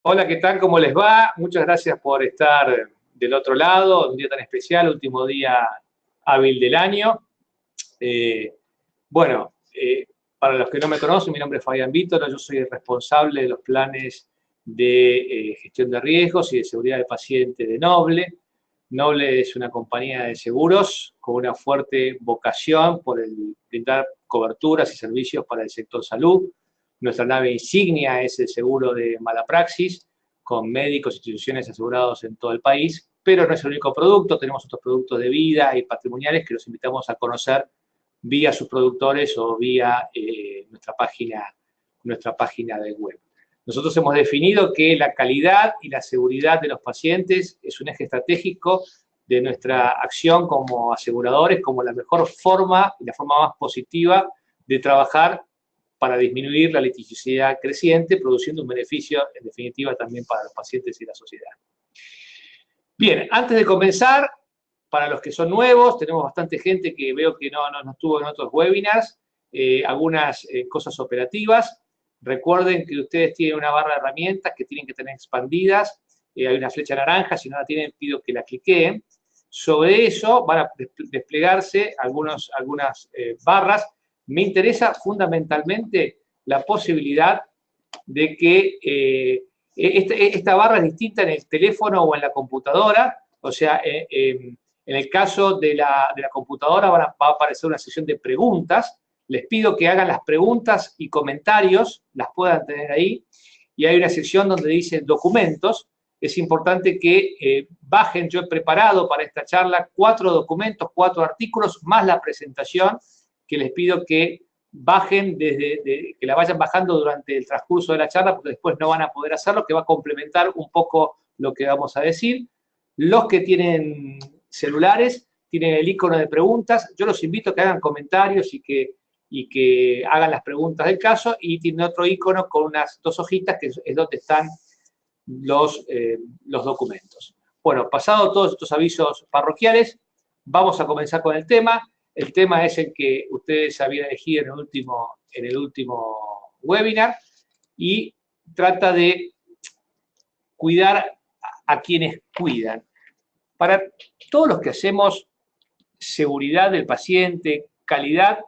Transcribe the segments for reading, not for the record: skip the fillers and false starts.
Hola, ¿qué tal? ¿Cómo les va? Muchas gracias por estar del otro lado, un día tan especial, último día hábil del año. Eh, bueno, para los que no me conocen, mi nombre es Fabián Vítor, yo soy el responsable de los planes de gestión de riesgos y de seguridad del paciente de Noble. Noble es una compañía de seguros con una fuerte vocación por el brindar coberturas y servicios para el sector salud. Nuestra nave insignia es el seguro de mala praxis, con médicos e instituciones asegurados en todo el país, pero no es el único producto, tenemos otros productos de vida y patrimoniales que los invitamos a conocer vía sus productores o vía nuestra página de web. Nosotros hemos definido que la calidad y la seguridad de los pacientes es un eje estratégico de nuestra acción como aseguradores, como la mejor forma y la forma más positiva de trabajar para disminuir la litigiosidad creciente, produciendo un beneficio, en definitiva, también para los pacientes y la sociedad. Bien, antes de comenzar, para los que son nuevos, tenemos bastante gente que veo que no estuvo en otros webinars, algunas cosas operativas. Recuerden que ustedes tienen una barra de herramientas que tienen que tener expandidas. Hay una flecha naranja, si no la tienen, pido que la cliqueen. Sobre eso van a desplegarse algunas barras. Me interesa fundamentalmente la posibilidad de que esta barra es distinta en el teléfono o en la computadora. O sea, en el caso de la computadora va a aparecer una sección de preguntas. Les pido que hagan las preguntas y comentarios, las puedan tener ahí. Y hay una sección donde dice documentos. Es importante que bajen, yo he preparado para esta charla 4 documentos, 4 artículos, más la presentación, que les pido que bajen, que la vayan bajando durante el transcurso de la charla, porque después no van a poder hacerlo, que va a complementar un poco lo que vamos a decir. Los que tienen celulares tienen el icono de preguntas. Yo los invito a que hagan comentarios y que hagan las preguntas del caso, y tiene otro icono con unas 2 hojitas que es donde están los documentos. Bueno, pasado todos estos avisos parroquiales, vamos a comenzar con el tema. El tema es el que ustedes habían elegido en el último webinar y trata de cuidar a quienes cuidan. Para todos los que hacemos seguridad del paciente, calidad,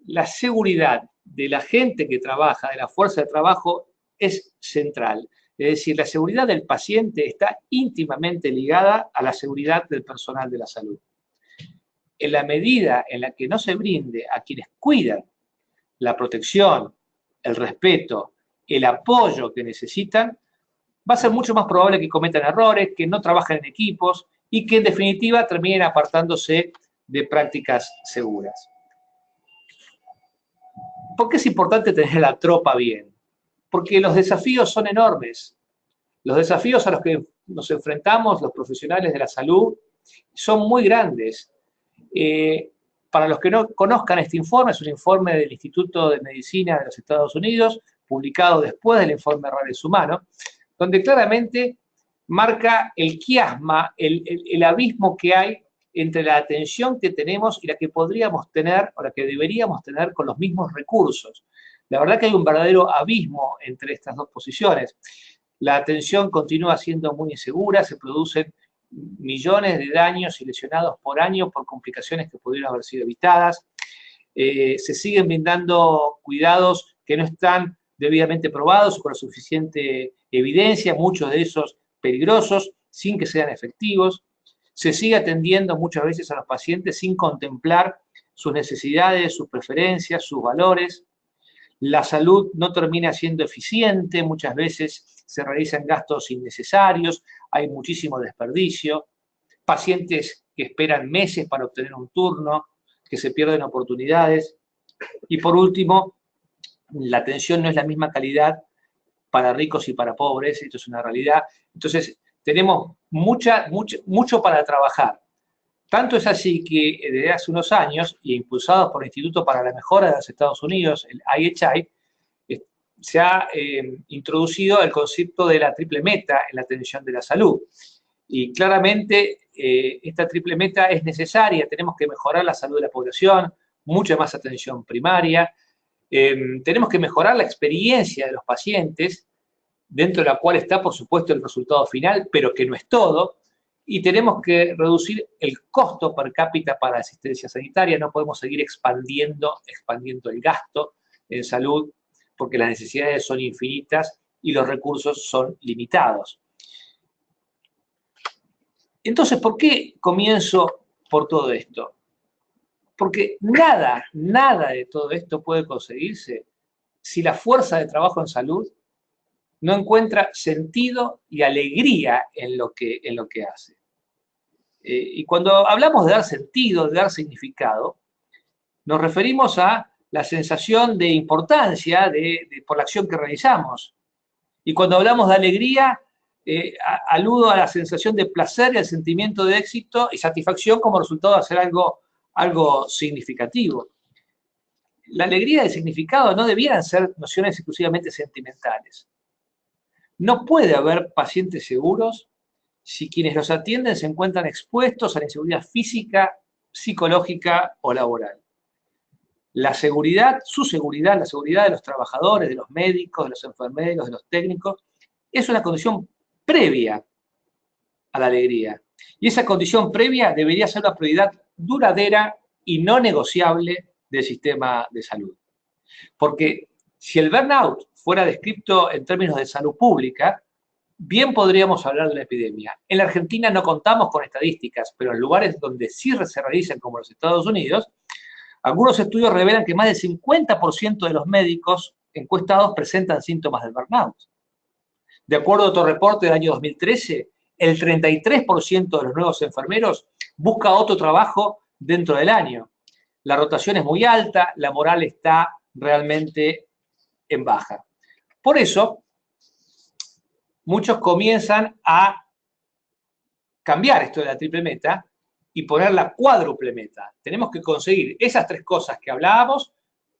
la seguridad de la gente que trabaja, de la fuerza de trabajo, es central. Es decir, la seguridad del paciente está íntimamente ligada a la seguridad del personal de la salud. En la medida en la que no se brinde a quienes cuidan la protección, el respeto, el apoyo que necesitan, va a ser mucho más probable que cometan errores, que no trabajen en equipos y que en definitiva terminen apartándose de prácticas seguras. ¿Por qué es importante tener la tropa bien? Porque los desafíos son enormes. Los desafíos a los que nos enfrentamos los profesionales de la salud son muy grandes. Para los que no conozcan este informe, es un informe del Instituto de Medicina de los Estados Unidos, publicado después del informe Rares Humanos, donde claramente marca el quiasma, el abismo que hay entre la atención que tenemos y la que podríamos tener o la que deberíamos tener con los mismos recursos. La verdad que hay un verdadero abismo entre estas dos posiciones. La atención continúa siendo muy insegura, se producen millones de daños y lesionados por año por complicaciones que pudieron haber sido evitadas. Se siguen brindando cuidados que no están debidamente probados o con la suficiente evidencia, muchos de esos peligrosos, sin que sean efectivos. Se sigue atendiendo muchas veces a los pacientes sin contemplar sus necesidades, sus preferencias, sus valores. La salud no termina siendo eficiente, muchas veces se realizan gastos innecesarios, hay muchísimo desperdicio, pacientes que esperan meses para obtener un turno, que se pierden oportunidades. Y por último, la atención no es la misma calidad para ricos y para pobres, esto es una realidad. Entonces, tenemos mucho para trabajar. Tanto es así que desde hace unos años, y impulsados por el Instituto para la Mejora de los Estados Unidos, el IHI, se ha introducido el concepto de la triple meta en la atención de la salud. Y claramente esta triple meta es necesaria, tenemos que mejorar la salud de la población, mucha más atención primaria, tenemos que mejorar la experiencia de los pacientes, dentro de la cual está, por supuesto, el resultado final, pero que no es todo, y tenemos que reducir el costo per cápita para la asistencia sanitaria. No podemos seguir expandiendo el gasto en salud, porque las necesidades son infinitas y los recursos son limitados. Entonces, ¿por qué comienzo por todo esto? Porque nada de todo esto puede conseguirse si la fuerza de trabajo en salud no encuentra sentido y alegría en lo que hace. Y cuando hablamos de dar sentido, de dar significado, nos referimos a la sensación de importancia por la acción que realizamos. Y cuando hablamos de alegría, aludo a la sensación de placer y al sentimiento de éxito y satisfacción como resultado de hacer algo significativo. La alegría y el significado no debieran ser nociones exclusivamente sentimentales. No puede haber pacientes seguros si quienes los atienden se encuentran expuestos a la inseguridad física, psicológica o laboral. La seguridad, la seguridad de los trabajadores, de los médicos, de los enfermeros, de los técnicos, es una condición previa a la alegría. Y esa condición previa debería ser una prioridad duradera y no negociable del sistema de salud. Porque si el burnout fuera descrito en términos de salud pública, bien podríamos hablar de una epidemia. En la Argentina no contamos con estadísticas, pero en lugares donde sí se realizan, como los Estados Unidos, algunos estudios revelan que más del 50% de los médicos encuestados presentan síntomas del burnout. De acuerdo a otro reporte del año 2013, el 33% de los nuevos enfermeros busca otro trabajo dentro del año. La rotación es muy alta, la moral está realmente en baja. Por eso, muchos comienzan a cambiar esto de la triple meta y poner la cuádruple meta. Tenemos que conseguir esas tres cosas que hablábamos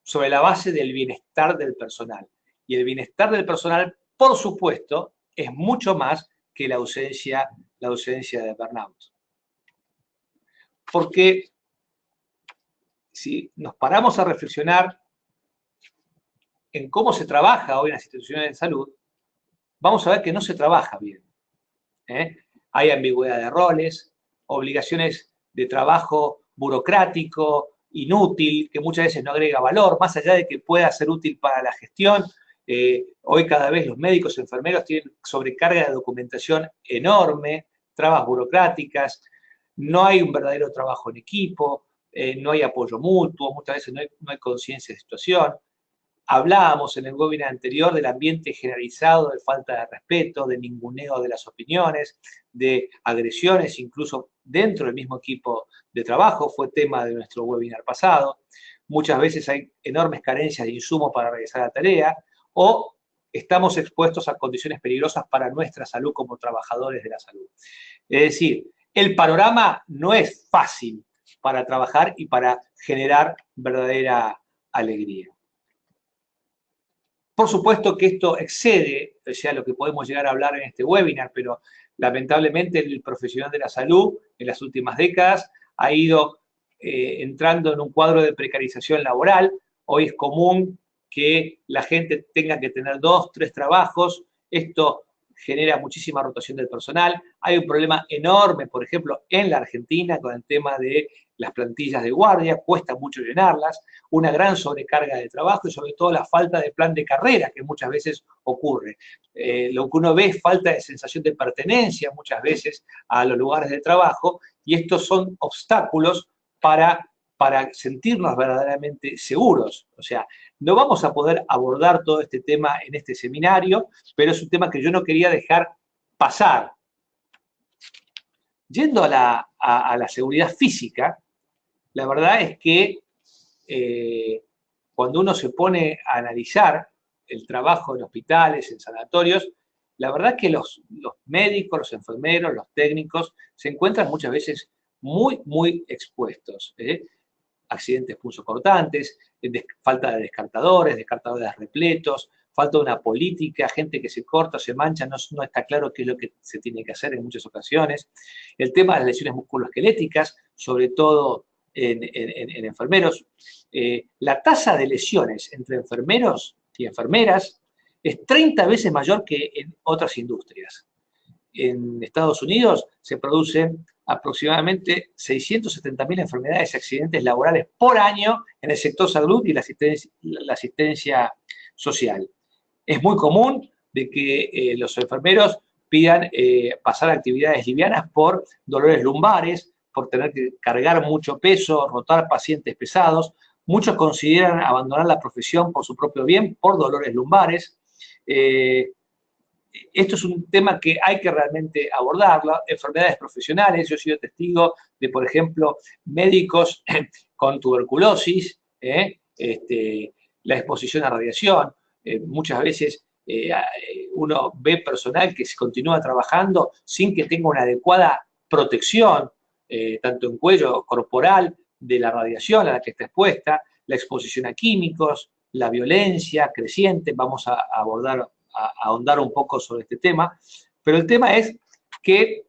sobre la base del bienestar del personal. Y el bienestar del personal, por supuesto, es mucho más que la ausencia de burnout. Porque si nos paramos a reflexionar en cómo se trabaja hoy en las instituciones de salud, vamos a ver que no se trabaja bien. Hay ambigüedad de roles, obligaciones de trabajo burocrático, inútil, que muchas veces no agrega valor, más allá de que pueda ser útil para la gestión. Hoy cada vez los médicos y enfermeros tienen sobrecarga de documentación enorme, trabas burocráticas, no hay un verdadero trabajo en equipo, no hay apoyo mutuo, muchas veces no hay conciencia de situación. Hablábamos en el webinar anterior del ambiente generalizado de falta de respeto, de ninguneo de las opiniones, de agresiones incluso dentro del mismo equipo de trabajo, fue tema de nuestro webinar pasado. Muchas veces hay enormes carencias de insumos para realizar la tarea o estamos expuestos a condiciones peligrosas para nuestra salud como trabajadores de la salud. Es decir, el panorama no es fácil para trabajar y para generar verdadera alegría. Por supuesto que esto excede, o sea, lo que podemos llegar a hablar en este webinar, pero lamentablemente el profesional de la salud en las últimas décadas ha ido entrando en un cuadro de precarización laboral. Hoy es común que la gente tenga que tener 2, 3 trabajos. Esto genera muchísima rotación del personal. Hay un problema enorme, por ejemplo, en la Argentina con el tema de las plantillas de guardia, cuesta mucho llenarlas, una gran sobrecarga de trabajo y sobre todo la falta de plan de carrera que muchas veces ocurre. Lo que uno ve es falta de sensación de pertenencia muchas veces a los lugares de trabajo y estos son obstáculos para sentirnos verdaderamente seguros. O sea, no vamos a poder abordar todo este tema en este seminario, pero es un tema que yo no quería dejar pasar. Yendo a la seguridad física, la verdad es que cuando uno se pone a analizar el trabajo en hospitales, en sanatorios, la verdad es que los médicos, los enfermeros, los técnicos se encuentran muchas veces muy expuestos. Accidentes punzocortantes, falta de descartadores repletos, falta de una política, gente que se corta, se mancha, no está claro qué es lo que se tiene que hacer en muchas ocasiones. El tema de las lesiones musculoesqueléticas, sobre todo en enfermeros. La tasa de lesiones entre enfermeros y enfermeras es 30 veces mayor que en otras industrias. En Estados Unidos se producen aproximadamente 670.000 enfermedades y accidentes laborales por año en el sector salud y la asistencia social. Es muy común de que los enfermeros pidan pasar a actividades livianas por dolores lumbares, por tener que cargar mucho peso, rotar pacientes pesados. Muchos consideran abandonar la profesión por su propio bien, por dolores lumbares. Esto es un tema que hay que realmente abordarlo. Enfermedades profesionales, yo he sido testigo de, por ejemplo, médicos con tuberculosis, la exposición a radiación. Muchas veces uno ve personal que se continúa trabajando sin que tenga una adecuada protección, tanto en cuello corporal, de la radiación a la que está expuesta, la exposición a químicos, la violencia creciente. Vamos a ahondar un poco sobre este tema, pero el tema es que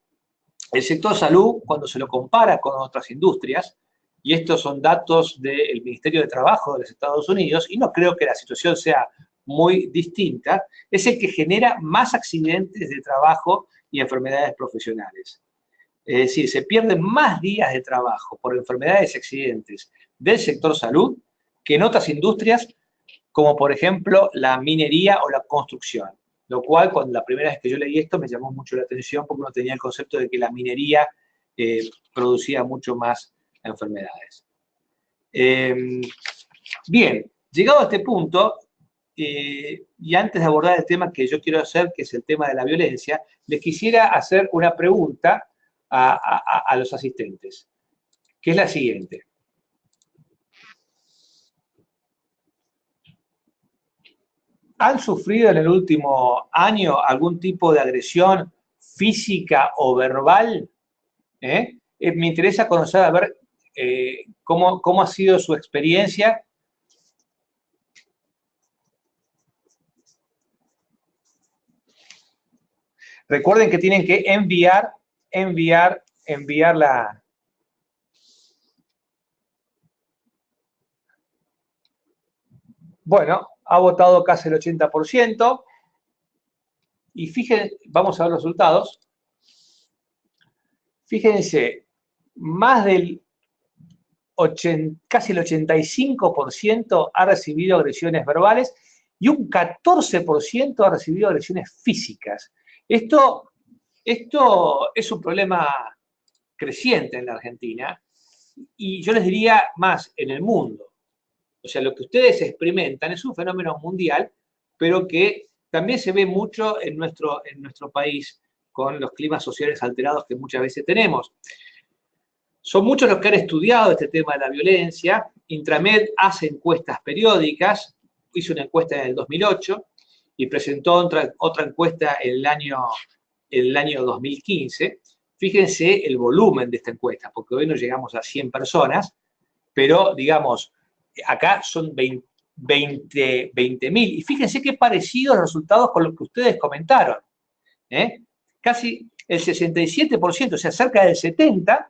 el sector salud, cuando se lo compara con otras industrias, y estos son datos del Ministerio de Trabajo de los Estados Unidos, y no creo que la situación sea muy distinta, es el que genera más accidentes de trabajo y enfermedades profesionales. Es decir, se pierden más días de trabajo por enfermedades y accidentes del sector salud que en otras industrias, como por ejemplo la minería o la construcción. Lo cual, cuando la primera vez que yo leí esto, me llamó mucho la atención porque uno tenía el concepto de que la minería producía mucho más enfermedades. Bien, llegado a este punto, y antes de abordar el tema que yo quiero hacer, que es el tema de la violencia, les quisiera hacer una pregunta a los asistentes, que es la siguiente. ¿Han sufrido en el último año algún tipo de agresión física o verbal? Me interesa conocer, a ver, cómo ha sido su experiencia. Recuerden que tienen que enviar la... Bueno, ha votado casi el 80%. Y fíjense, vamos a ver los resultados. Fíjense, más del casi el 85% ha recibido agresiones verbales y un 14% ha recibido agresiones físicas. Esto es un problema creciente en la Argentina y yo les diría más en el mundo. O sea, lo que ustedes experimentan es un fenómeno mundial, pero que también se ve mucho en nuestro país con los climas sociales alterados que muchas veces tenemos. Son muchos los que han estudiado este tema de la violencia. Intramed hace encuestas periódicas, hizo una encuesta en el 2008 y presentó otra encuesta en el año 2015. Fíjense el volumen de esta encuesta, porque hoy no llegamos a 100 personas, pero digamos, acá son 20.000. Y fíjense qué parecidos los resultados con los que ustedes comentaron. Casi el 67%, o sea, cerca del 70%,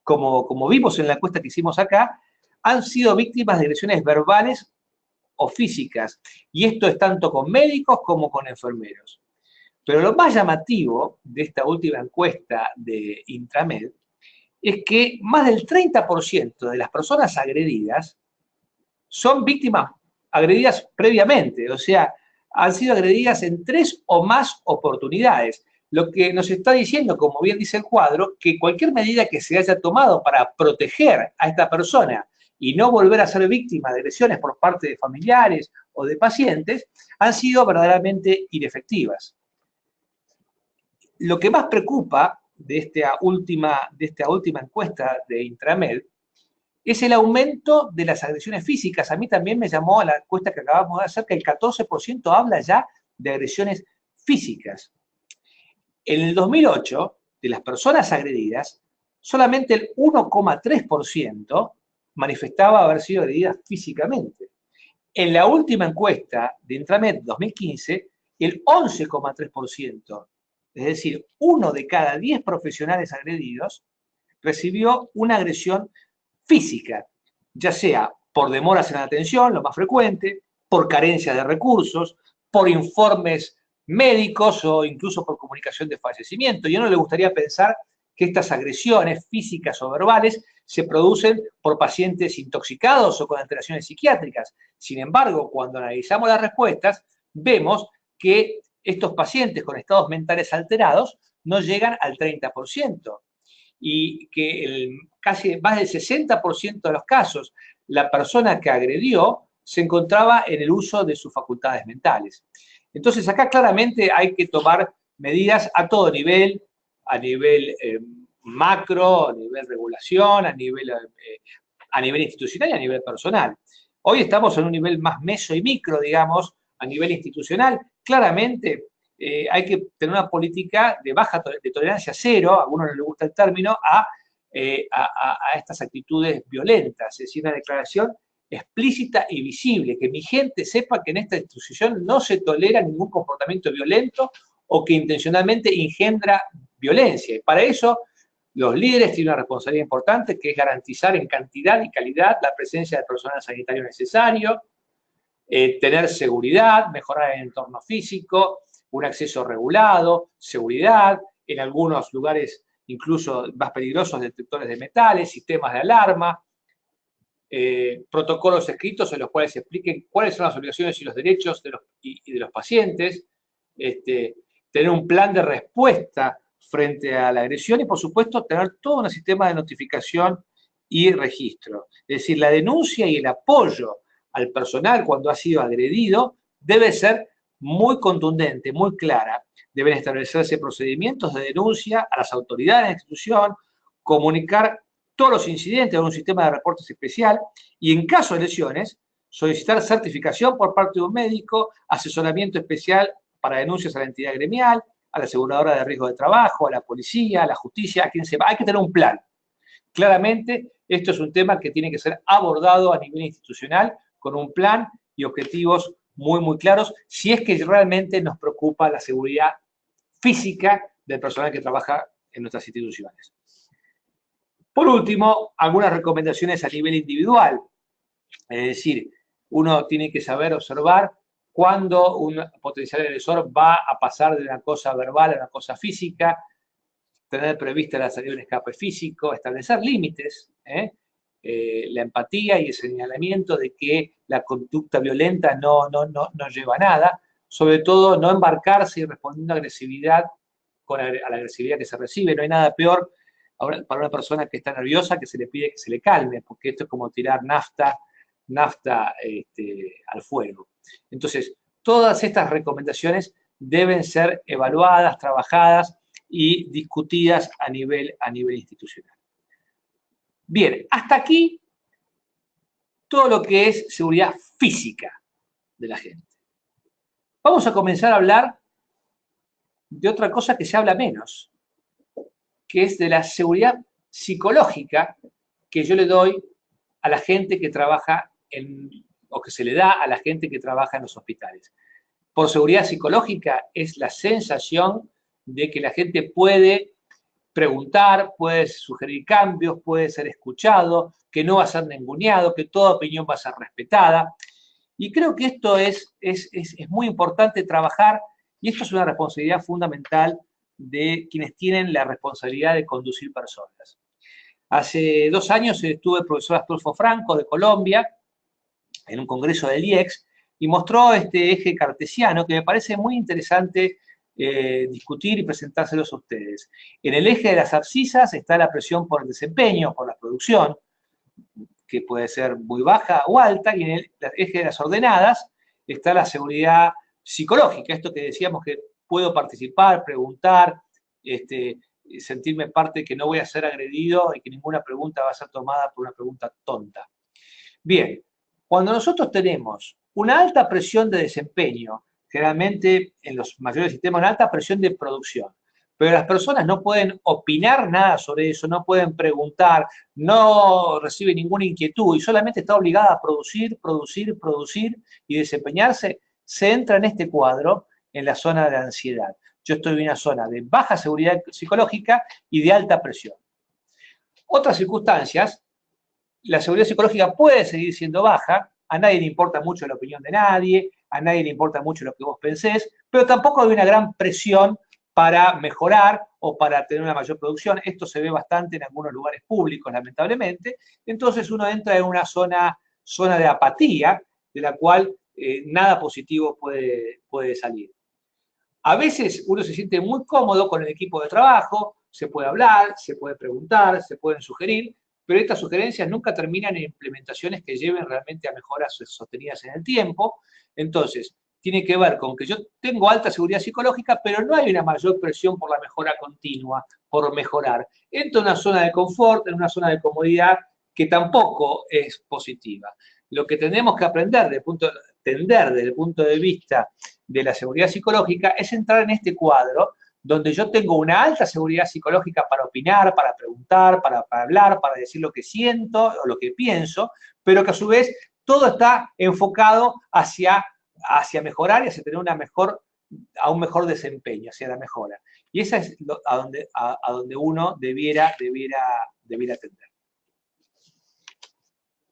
como vimos en la encuesta que hicimos acá, han sido víctimas de agresiones verbales o físicas. Y esto es tanto con médicos como con enfermeros. Pero lo más llamativo de esta última encuesta de Intramed es que más del 30% de las personas agredidas son víctimas agredidas previamente, o sea, han sido agredidas en 3 o más oportunidades. Lo que nos está diciendo, como bien dice el cuadro, que cualquier medida que se haya tomado para proteger a esta persona y no volver a ser víctima de agresiones por parte de familiares o de pacientes, han sido verdaderamente inefectivas. Lo que más preocupa de esta última encuesta de Intramed es el aumento de las agresiones físicas. A mí también me llamó a la encuesta que acabamos de hacer que el 14% habla ya de agresiones físicas. En el 2008, de las personas agredidas, solamente el 1,3% manifestaba haber sido agredidas físicamente. En la última encuesta de Intramed 2015, el 11,3%, es decir, 1 de cada 10 profesionales agredidos, recibió una agresión física, ya sea por demoras en la atención, lo más frecuente, por carencia de recursos, por informes médicos o incluso por comunicación de fallecimiento. Y a uno le gustaría pensar que estas agresiones físicas o verbales se producen por pacientes intoxicados o con alteraciones psiquiátricas. Sin embargo, cuando analizamos las respuestas, vemos que estos pacientes con estados mentales alterados no llegan al 30%. Y que casi más del 60% de los casos, la persona que agredió se encontraba en el uso de sus facultades mentales. Entonces, acá claramente hay que tomar medidas a todo nivel, a nivel macro, a nivel regulación, a nivel institucional y a nivel personal. Hoy estamos en un nivel más meso y micro, digamos, a nivel institucional. Claramente hay que tener una política de tolerancia cero, a algunos no les gusta el término, a estas actitudes violentas, es decir, una declaración explícita y visible, que mi gente sepa que en esta institución no se tolera ningún comportamiento violento o que intencionalmente engendra violencia. Y para eso los líderes tienen una responsabilidad importante, que es garantizar en cantidad y calidad la presencia del personal sanitario necesario, tener seguridad, mejorar el entorno físico, un acceso regulado, seguridad, en algunos lugares incluso más peligrosos, detectores de metales, sistemas de alarma, protocolos escritos en los cuales se expliquen cuáles son las obligaciones y los derechos de los pacientes, tener un plan de respuesta frente a la agresión y, por supuesto, tener todo un sistema de notificación y registro. Es decir, la denuncia y el apoyo al personal cuando ha sido agredido debe ser muy contundente, muy clara. Deben establecerse procedimientos de denuncia a las autoridades de la institución, comunicar todos los incidentes a un sistema de reportes especial y, en caso de lesiones, solicitar certificación por parte de un médico, asesoramiento especial para denuncias a la entidad gremial, a la aseguradora de riesgo de trabajo, a la policía, a la justicia, a quien se va. Hay que tener un plan. Claramente, esto es un tema que tiene que ser abordado a nivel institucional con un plan y objetivos muy, muy claros, si es que realmente nos preocupa la seguridad física del personal que trabaja en nuestras instituciones. Por último, algunas recomendaciones a nivel individual. Es decir, uno tiene que saber observar cuándo un potencial agresor va a pasar de una cosa verbal a una cosa física, tener prevista la salida de un escape físico, establecer límites, la empatía y el señalamiento de que la conducta violenta no lleva a nada, sobre todo no embarcarse y respondiendo a agresividad a la agresividad que se recibe. No hay nada peor para una persona que está nerviosa que se le pide que se le calme, porque esto es como tirar nafta al fuego. Entonces, todas estas recomendaciones deben ser evaluadas, trabajadas y discutidas a nivel institucional. Bien, hasta aquí todo lo que es seguridad física de la gente. Vamos a comenzar a hablar de otra cosa que se habla menos, que es de la seguridad psicológica que yo le doy a la gente que trabaja o que se le da a la gente que trabaja en los hospitales. Por seguridad psicológica es la sensación de que la gente puede preguntar, puede sugerir cambios, puede ser escuchado, que no va a ser ninguneado, que toda opinión va a ser respetada. Y creo que esto es muy importante trabajar, y esto es una responsabilidad fundamental de quienes tienen la responsabilidad de conducir personas. Hace 2 años estuve el profesor Astolfo Franco de Colombia en un congreso del IEX y mostró este eje cartesiano que me parece muy interesante discutir y presentárselos a ustedes. En el eje de las abscisas está la presión por el desempeño, por la producción, que puede ser muy baja o alta, y en el eje de las ordenadas está la seguridad psicológica, esto que decíamos que puedo participar, preguntar, sentirme parte, que no voy a ser agredido y que ninguna pregunta va a ser tomada por una pregunta tonta. Bien, cuando nosotros tenemos una alta presión de desempeño, generalmente en los mayores sistemas, una alta presión de producción, pero las personas no pueden opinar nada sobre eso, no pueden preguntar, no reciben ninguna inquietud y solamente está obligada a producir, producir, producir y desempeñarse, se entra en este cuadro en la zona de ansiedad. Yo estoy en una zona de baja seguridad psicológica y de alta presión. Otras circunstancias, la seguridad psicológica puede seguir siendo baja, a nadie le importa mucho la opinión de nadie, a nadie le importa mucho lo que vos pensés, pero tampoco hay una gran presión para mejorar o para tener una mayor producción. Esto se ve bastante en algunos lugares públicos, lamentablemente. Entonces uno entra en una zona de apatía, de la cual nada positivo puede salir. A veces uno se siente muy cómodo con el equipo de trabajo, se puede hablar, se puede preguntar, se pueden sugerir, pero estas sugerencias nunca terminan en implementaciones que lleven realmente a mejoras sostenidas en el tiempo. Entonces, tiene que ver con que yo tengo alta seguridad psicológica, pero no hay una mayor presión por la mejora continua, por mejorar. Entro en una zona de confort, en una zona de comodidad que tampoco es positiva. Lo que tenemos que aprender desde el punto de vista de la seguridad psicológica es entrar en este cuadro donde yo tengo una alta seguridad psicológica para opinar, para preguntar, para hablar, para decir lo que siento o lo que pienso, pero que a su vez todo está enfocado hacia mejorar y hacia tener a un mejor desempeño, hacia la mejora. Y esa es a donde uno debiera tender.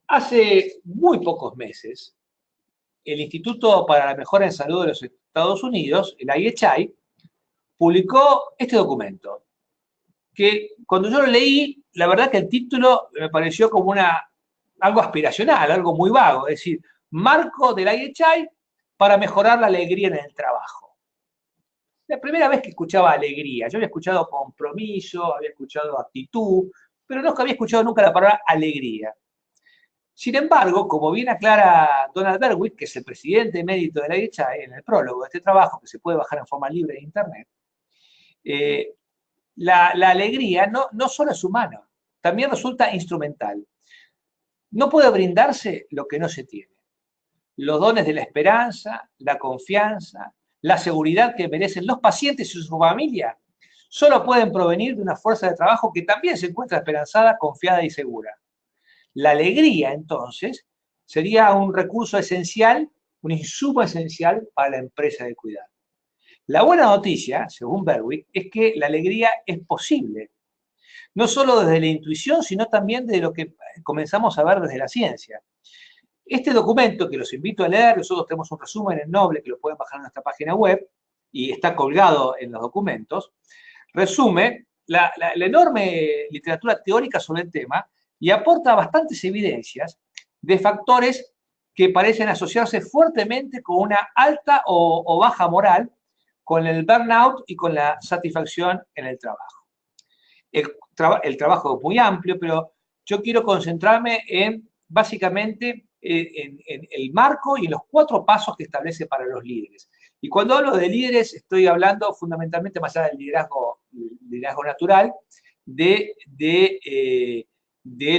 Hace muy pocos meses, el Instituto para la Mejora en Salud de los Estados Unidos, el IHI, publicó este documento, que cuando yo lo leí, la verdad que el título me pareció como algo aspiracional, algo muy vago, es decir, marco del IHI para mejorar la alegría en el trabajo. La primera vez que escuchaba alegría, yo había escuchado compromiso, había escuchado actitud, pero no había escuchado nunca la palabra alegría. Sin embargo, como bien aclara Donald Berwick, que es el presidente emérito de la IHI, en el prólogo de este trabajo, que se puede bajar en forma libre de Internet, la alegría no solo es humana, también resulta instrumental. No puede brindarse lo que no se tiene. Los dones de la esperanza, la confianza, la seguridad que merecen los pacientes y su familia, solo pueden provenir de una fuerza de trabajo que también se encuentra esperanzada, confiada y segura. La alegría, entonces, sería un recurso esencial, un insumo esencial para la empresa de cuidado. La buena noticia, según Berwick, es que la alegría es posible, no solo desde la intuición, sino también de lo que comenzamos a ver desde la ciencia. Este documento, que los invito a leer, nosotros tenemos un resumen en Noble que lo pueden bajar en nuestra página web y está colgado en los documentos, resume la enorme literatura teórica sobre el tema y aporta bastantes evidencias de factores que parecen asociarse fuertemente con una alta o baja moral, con el burnout y con la satisfacción en el trabajo. El trabajo es muy amplio, pero yo quiero concentrarme en, básicamente, en el marco y en los 4 pasos que establece para los líderes. Y cuando hablo de líderes, estoy hablando fundamentalmente, más allá del liderazgo natural, de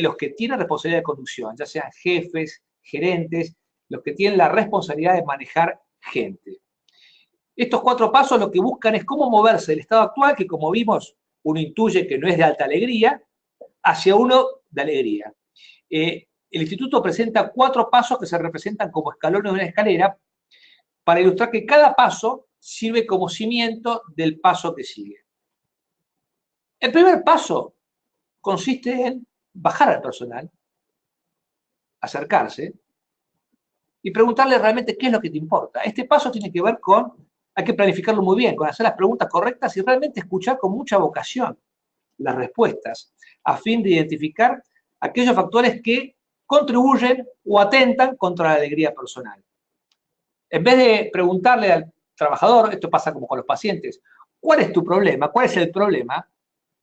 los que tienen responsabilidad de conducción, ya sean jefes, gerentes, los que tienen la responsabilidad de manejar gente. Estos 4 pasos lo que buscan es cómo moverse del estado actual, que como vimos, uno intuye que no es de alta alegría, hacia uno de alegría. El instituto presenta 4 pasos que se representan como escalones de una escalera para ilustrar que cada paso sirve como cimiento del paso que sigue. El primer paso consiste en bajar al personal, acercarse y preguntarle realmente qué es lo que te importa. Este paso tiene que ver con, hay que planificarlo muy bien, con hacer las preguntas correctas y realmente escuchar con mucha vocación las respuestas, a fin de identificar aquellos factores que contribuyen o atentan contra la alegría personal. En vez de preguntarle al trabajador, esto pasa como con los pacientes, ¿cuál es tu problema? ¿Cuál es el problema?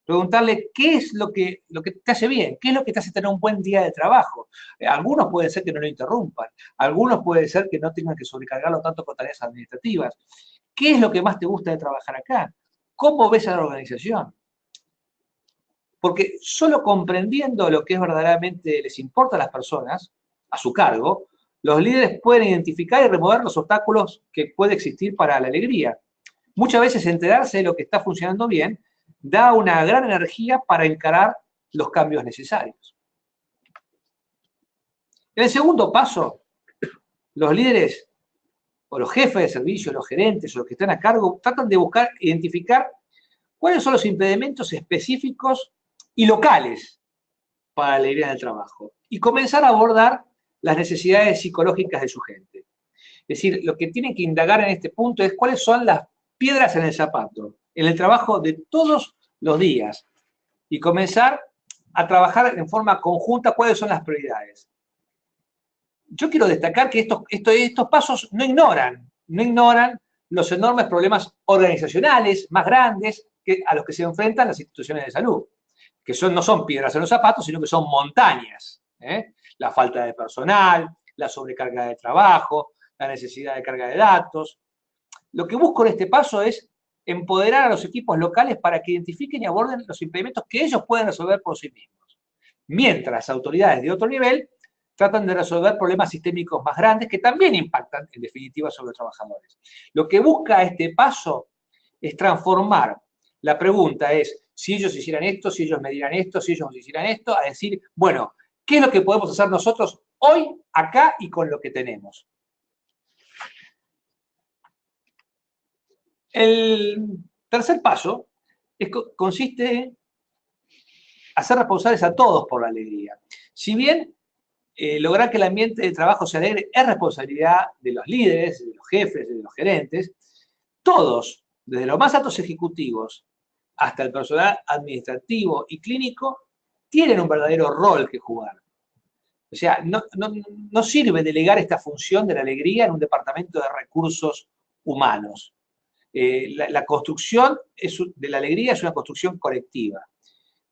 Preguntarle qué es lo que te hace bien, qué es lo que te hace tener un buen día de trabajo. Algunos pueden ser que no lo interrumpan, algunos pueden ser que no tengan que sobrecargarlo tanto con tareas administrativas. ¿Qué es lo que más te gusta de trabajar acá? ¿Cómo ves a la organización? Porque solo comprendiendo lo que es verdaderamente les importa a las personas, a su cargo, los líderes pueden identificar y remover los obstáculos que puede existir para la alegría. Muchas veces enterarse de lo que está funcionando bien da una gran energía para encarar los cambios necesarios. En el segundo paso, los líderes o los jefes de servicio, los gerentes o los que están a cargo, tratan de buscar, identificar cuáles son los impedimentos específicos y locales para la alegría del trabajo y comenzar a abordar las necesidades psicológicas de su gente. Es decir, lo que tienen que indagar en este punto es cuáles son las piedras en el zapato, en el trabajo de todos los días, y comenzar a trabajar en forma conjunta cuáles son las prioridades. Yo quiero destacar que estos pasos no ignoran los enormes problemas organizacionales más grandes a los que se enfrentan las instituciones de salud, que no son piedras en los zapatos, sino que son montañas. La falta de personal, la sobrecarga de trabajo, la necesidad de carga de datos. Lo que busco en este paso es empoderar a los equipos locales para que identifiquen y aborden los impedimentos que ellos pueden resolver por sí mismos, mientras autoridades de otro nivel tratan de resolver problemas sistémicos más grandes que también impactan, en definitiva, sobre los trabajadores. Lo que busca este paso es transformar. La pregunta es, si ellos hicieran esto, si ellos me dieran esto, si ellos hicieran esto, a decir, bueno, ¿qué es lo que podemos hacer nosotros hoy, acá y con lo que tenemos? El tercer paso consiste en hacer responsables a todos por la alegría. Si bien lograr que el ambiente de trabajo se alegre es responsabilidad de los líderes, de los jefes, de los gerentes, todos, desde los más altos ejecutivos hasta el personal administrativo y clínico, tienen un verdadero rol que jugar. O sea, no sirve delegar esta función de la alegría en un departamento de recursos humanos. La construcción de la alegría es una construcción colectiva.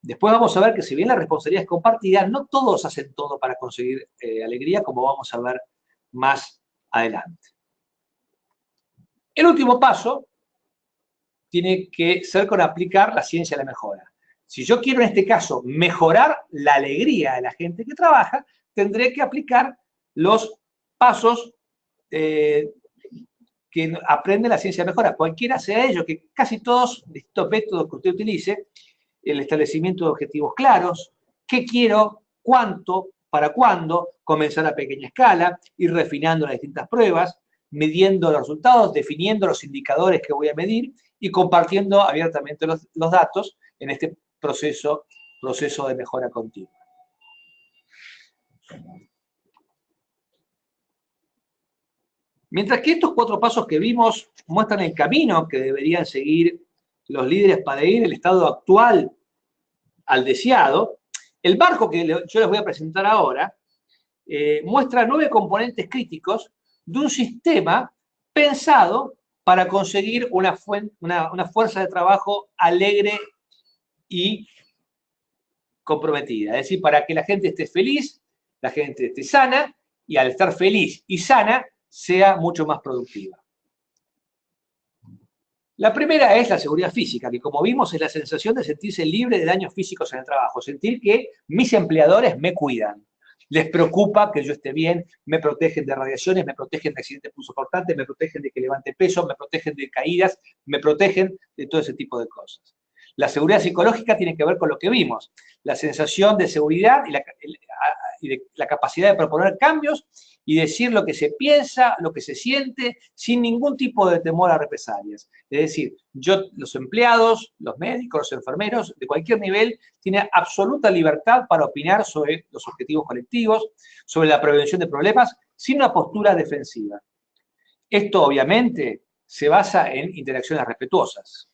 Después vamos a ver que si bien la responsabilidad es compartida, no todos hacen todo para conseguir alegría, como vamos a ver más adelante. El último paso tiene que ser con aplicar la ciencia a la mejora. Si yo quiero en este caso mejorar la alegría de la gente que trabaja, tendré que aplicar los pasos que aprende la ciencia de mejora. Cualquiera sea ello, que casi todos estos métodos que usted utilice, el establecimiento de objetivos claros, qué quiero, cuánto, para cuándo, comenzar a pequeña escala, ir refinando las distintas pruebas, midiendo los resultados, definiendo los indicadores que voy a medir y compartiendo abiertamente los datos en este proceso de mejora continua. Mientras que estos 4 pasos que vimos muestran el camino que deberían seguir los líderes para ir del estado actual al deseado, el barco que yo les voy a presentar ahora muestra 9 componentes críticos de un sistema pensado para conseguir una fuerza de trabajo alegre y comprometida. Es decir, para que la gente esté feliz, la gente esté sana, y al estar feliz y sana, sea mucho más productiva. La primera es la seguridad física, que como vimos es la sensación de sentirse libre de daños físicos en el trabajo, sentir que mis empleadores me cuidan, les preocupa que yo esté bien, me protegen de radiaciones, me protegen de accidentes punzocortantes, me protegen de que levante peso, me protegen de caídas, me protegen de todo ese tipo de cosas. La seguridad psicológica tiene que ver con lo que vimos, la sensación de seguridad y de la capacidad de proponer cambios y decir lo que se piensa, lo que se siente, sin ningún tipo de temor a represalias. Es decir, los empleados, los médicos, los enfermeros, de cualquier nivel, tienen absoluta libertad para opinar sobre los objetivos colectivos, sobre la prevención de problemas, sin una postura defensiva. Esto, obviamente, se basa en interacciones respetuosas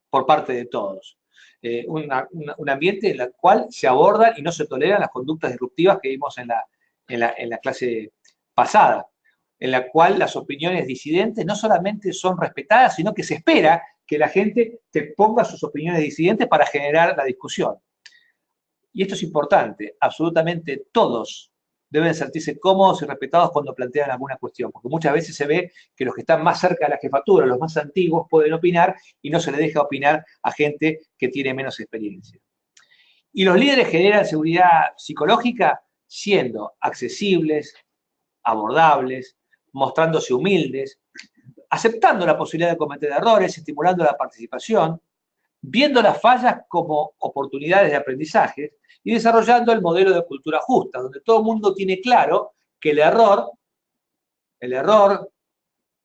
por parte de todos. Un ambiente en el cual se abordan y no se toleran las conductas disruptivas que vimos en la clase pasada, en la cual las opiniones disidentes no solamente son respetadas, sino que se espera que la gente te ponga sus opiniones disidentes para generar la discusión. Y esto es importante, absolutamente todos deben sentirse cómodos y respetados cuando plantean alguna cuestión, porque muchas veces se ve que los que están más cerca de la jefatura, los más antiguos, pueden opinar y no se les deja opinar a gente que tiene menos experiencia. Y los líderes generan seguridad psicológica siendo accesibles, abordables, mostrándose humildes, aceptando la posibilidad de cometer errores, estimulando la participación, viendo las fallas como oportunidades de aprendizaje y desarrollando el modelo de cultura justa, donde todo el mundo tiene claro que el error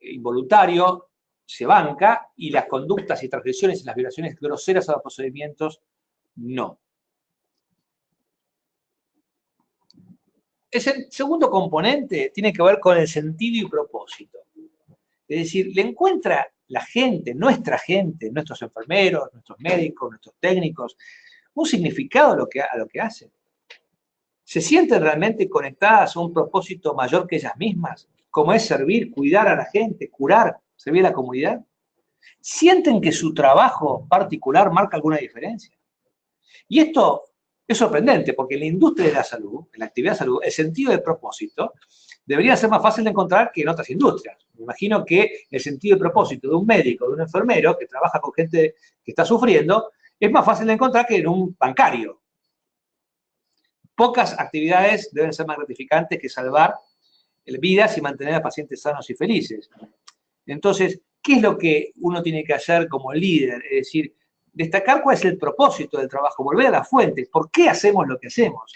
involuntario se banca y las conductas y transgresiones y las violaciones groseras a los procedimientos no. El segundo componente tiene que ver con el sentido y propósito. propósito. Es decir, le encuentra la gente, nuestros enfermeros, nuestros médicos, nuestros técnicos, un significado a lo que hacen. ¿Se sienten realmente conectadas a un propósito mayor que ellas mismas? Como es servir, cuidar a la gente, curar, servir a la comunidad. ¿Sienten que su trabajo particular marca alguna diferencia? Y esto es sorprendente, porque en la industria de la salud, en la actividad de salud, el sentido del propósito debería ser más fácil de encontrar que en otras industrias. Me imagino que el sentido de propósito de un médico, de un enfermero que trabaja con gente que está sufriendo, es más fácil de encontrar que en un bancario. Pocas actividades deben ser más gratificantes que salvar vidas y mantener a pacientes sanos y felices. Entonces, ¿qué es lo que uno tiene que hacer como líder? Es decir, destacar cuál es el propósito del trabajo, volver a las fuentes, ¿por qué hacemos lo que hacemos?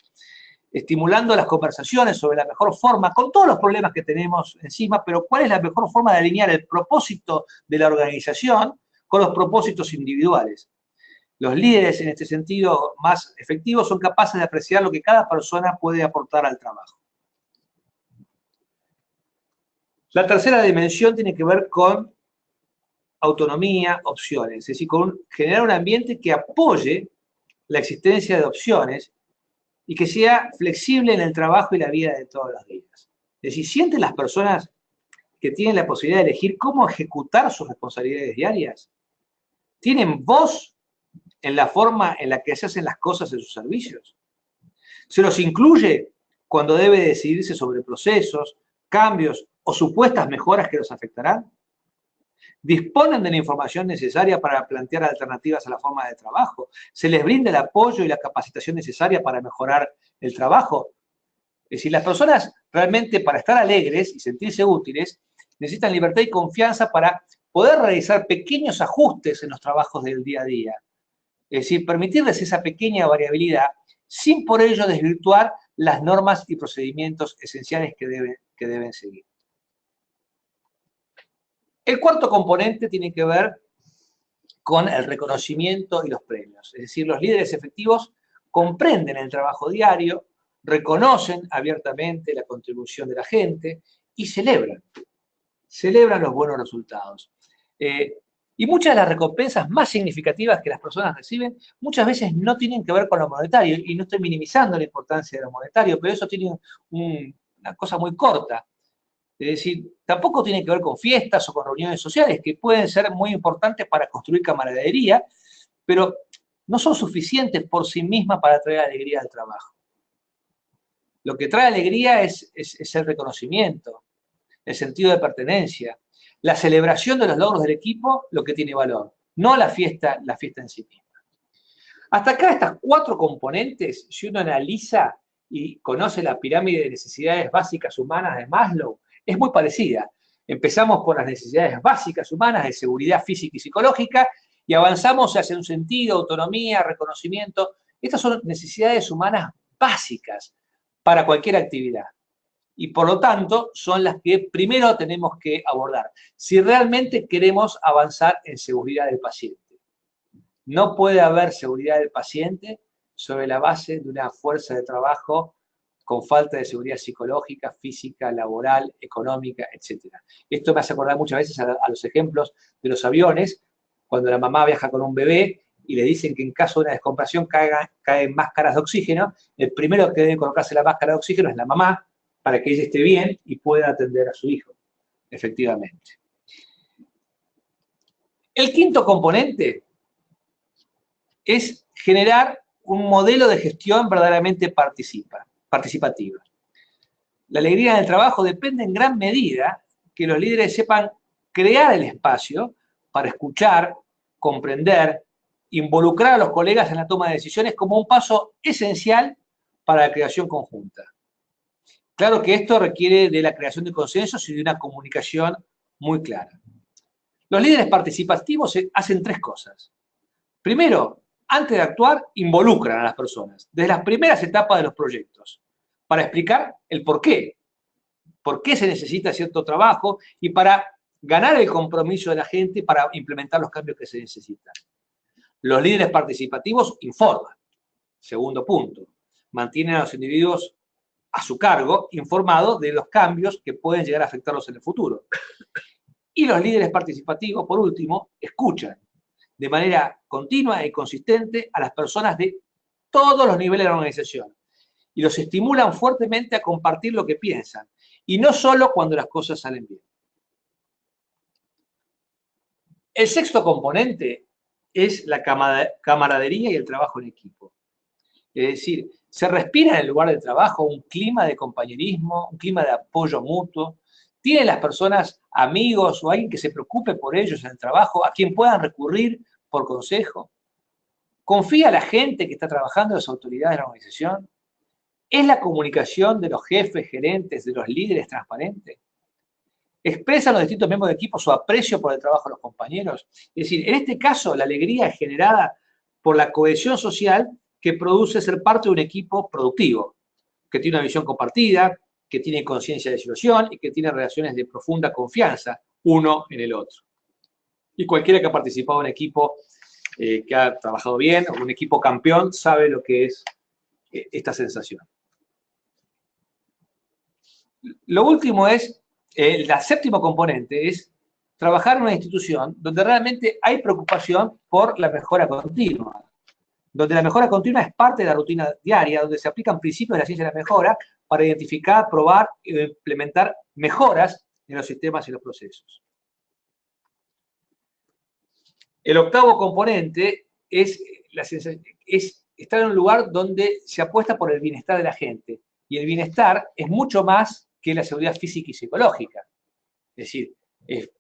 Estimulando las conversaciones sobre la mejor forma, con todos los problemas que tenemos encima, pero cuál es la mejor forma de alinear el propósito de la organización con los propósitos individuales. Los líderes, en este sentido, más efectivos, son capaces de apreciar lo que cada persona puede aportar al trabajo. La tercera dimensión tiene que ver con autonomía, opciones, es decir, con generar un ambiente que apoye la existencia de opciones y que sea flexible en el trabajo y la vida de todos los días. Es decir, ¿sienten las personas que tienen la posibilidad de elegir cómo ejecutar sus responsabilidades diarias? ¿Tienen voz en la forma en la que se hacen las cosas en sus servicios? ¿Se los incluye cuando debe decidirse sobre procesos, cambios o supuestas mejoras que los afectarán? ¿Disponen de la información necesaria para plantear alternativas a la forma de trabajo? ¿Se les brinda el apoyo y la capacitación necesaria para mejorar el trabajo? Es decir, las personas realmente para estar alegres y sentirse útiles necesitan libertad y confianza para poder realizar pequeños ajustes en los trabajos del día a día. Es decir, permitirles esa pequeña variabilidad sin por ello desvirtuar las normas y procedimientos esenciales que deben seguir. El cuarto componente tiene que ver con el reconocimiento y los premios. Es decir, los líderes efectivos comprenden el trabajo diario, reconocen abiertamente la contribución de la gente y celebran los buenos resultados. Y muchas de las recompensas más significativas que las personas reciben muchas veces no tienen que ver con lo monetario, y no estoy minimizando la importancia de lo monetario, pero eso tiene una cosa muy corta. Es decir, tampoco tiene que ver con fiestas o con reuniones sociales, que pueden ser muy importantes para construir camaradería, pero no son suficientes por sí mismas para traer alegría al trabajo. Lo que trae alegría es el reconocimiento, el sentido de pertenencia, la celebración de los logros del equipo, lo que tiene valor, no la fiesta en sí misma. Hasta acá estas cuatro componentes, si uno analiza y conoce la pirámide de necesidades básicas humanas de Maslow, es muy parecida. Empezamos por las necesidades básicas humanas de seguridad física y psicológica y avanzamos hacia un sentido, autonomía, reconocimiento. Estas son necesidades humanas básicas para cualquier actividad. Y por lo tanto son las que primero tenemos que abordar, si realmente queremos avanzar en seguridad del paciente. No puede haber seguridad del paciente sobre la base de una fuerza de trabajo con falta de seguridad psicológica, física, laboral, económica, etc. Esto me hace acordar muchas veces a los ejemplos de los aviones, cuando la mamá viaja con un bebé y le dicen que en caso de una descompresión caen máscaras de oxígeno, el primero que debe colocarse la máscara de oxígeno es la mamá, para que ella esté bien y pueda atender a su hijo, efectivamente. El quinto componente es generar un modelo de gestión verdaderamente participativa. La alegría en el trabajo depende en gran medida que los líderes sepan crear el espacio para escuchar, comprender, involucrar a los colegas en la toma de decisiones como un paso esencial para la creación conjunta. Claro que esto requiere de la creación de consensos y de una comunicación muy clara. Los líderes participativos hacen tres cosas. Primero, antes de actuar, involucran a las personas, desde las primeras etapas de los proyectos, para explicar el por qué se necesita cierto trabajo y para ganar el compromiso de la gente para implementar los cambios que se necesitan. Los líderes participativos informan. Segundo punto, mantienen a los individuos a su cargo, informado de los cambios que pueden llegar a afectarlos en el futuro. Y los líderes participativos, por último, escuchan de manera continua y consistente a las personas de todos los niveles de la organización y los estimulan fuertemente a compartir lo que piensan, y no solo cuando las cosas salen bien. El sexto componente es la camaradería y el trabajo en equipo. Es decir, se respira en el lugar de trabajo un clima de compañerismo, un clima de apoyo mutuo. ¿Tienen las personas amigos o alguien que se preocupe por ellos en el trabajo, a quien puedan recurrir por consejo? ¿Confía la gente que está trabajando en las autoridades de la organización? ¿Es la comunicación de los jefes, gerentes, de los líderes transparente? ¿Expresan los distintos miembros del equipo su aprecio por el trabajo de los compañeros? Es decir, en este caso, la alegría es generada por la cohesión social que produce ser parte de un equipo productivo, que tiene una visión compartida, que tiene conciencia de situación y que tiene relaciones de profunda confianza uno en el otro. Y cualquiera que ha participado en un equipo que ha trabajado bien, o un equipo campeón, sabe lo que es esta sensación. Lo último es, el séptimo componente es trabajar en una institución donde realmente hay preocupación por la mejora continua, donde la mejora continua es parte de la rutina diaria, donde se aplican principios de la ciencia de la mejora para identificar, probar e implementar mejoras en los sistemas y los procesos. El octavo componente es estar en un lugar donde se apuesta por el bienestar de la gente. Y el bienestar es mucho más que la seguridad física y psicológica. Es decir, es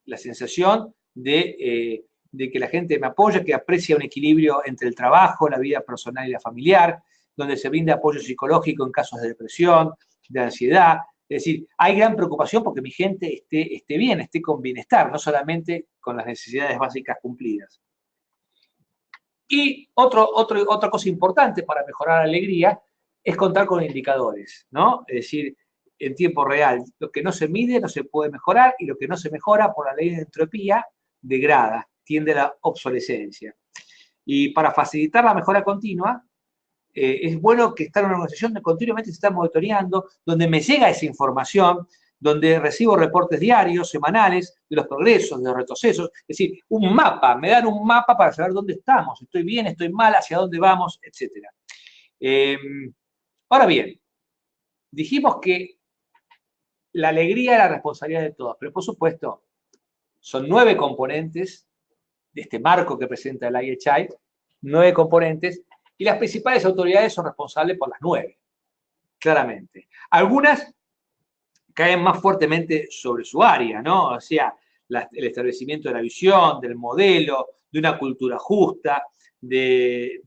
la sensación de que la gente me apoya, que aprecia un equilibrio entre el trabajo, la vida personal y la familiar, donde se brinda apoyo psicológico en casos de depresión, de ansiedad. Es decir, hay gran preocupación porque mi gente esté bien, esté con bienestar, no solamente con las necesidades básicas cumplidas. Y otra cosa importante para mejorar la alegría es contar con indicadores, ¿no? Es decir, en tiempo real, lo que no se mide no se puede mejorar y lo que no se mejora por la ley de entropía degrada, tiende a la obsolescencia. Y para facilitar la mejora continua, es bueno que estar en una organización donde continuamente se está monitoreando, donde me llega esa información, donde recibo reportes diarios, semanales, de los progresos, de los retrocesos, es decir, un mapa, me dan un mapa para saber dónde estamos, estoy bien, estoy mal, hacia dónde vamos, etc. Ahora bien, dijimos que la alegría es la responsabilidad de todos, pero por supuesto, son 9 componentes de este marco que presenta el IHI, 9 componentes, y las principales autoridades son responsables por las 9, claramente. Algunas caen más fuertemente sobre su área, ¿no? O sea, el establecimiento de la visión, del modelo, de una cultura justa, de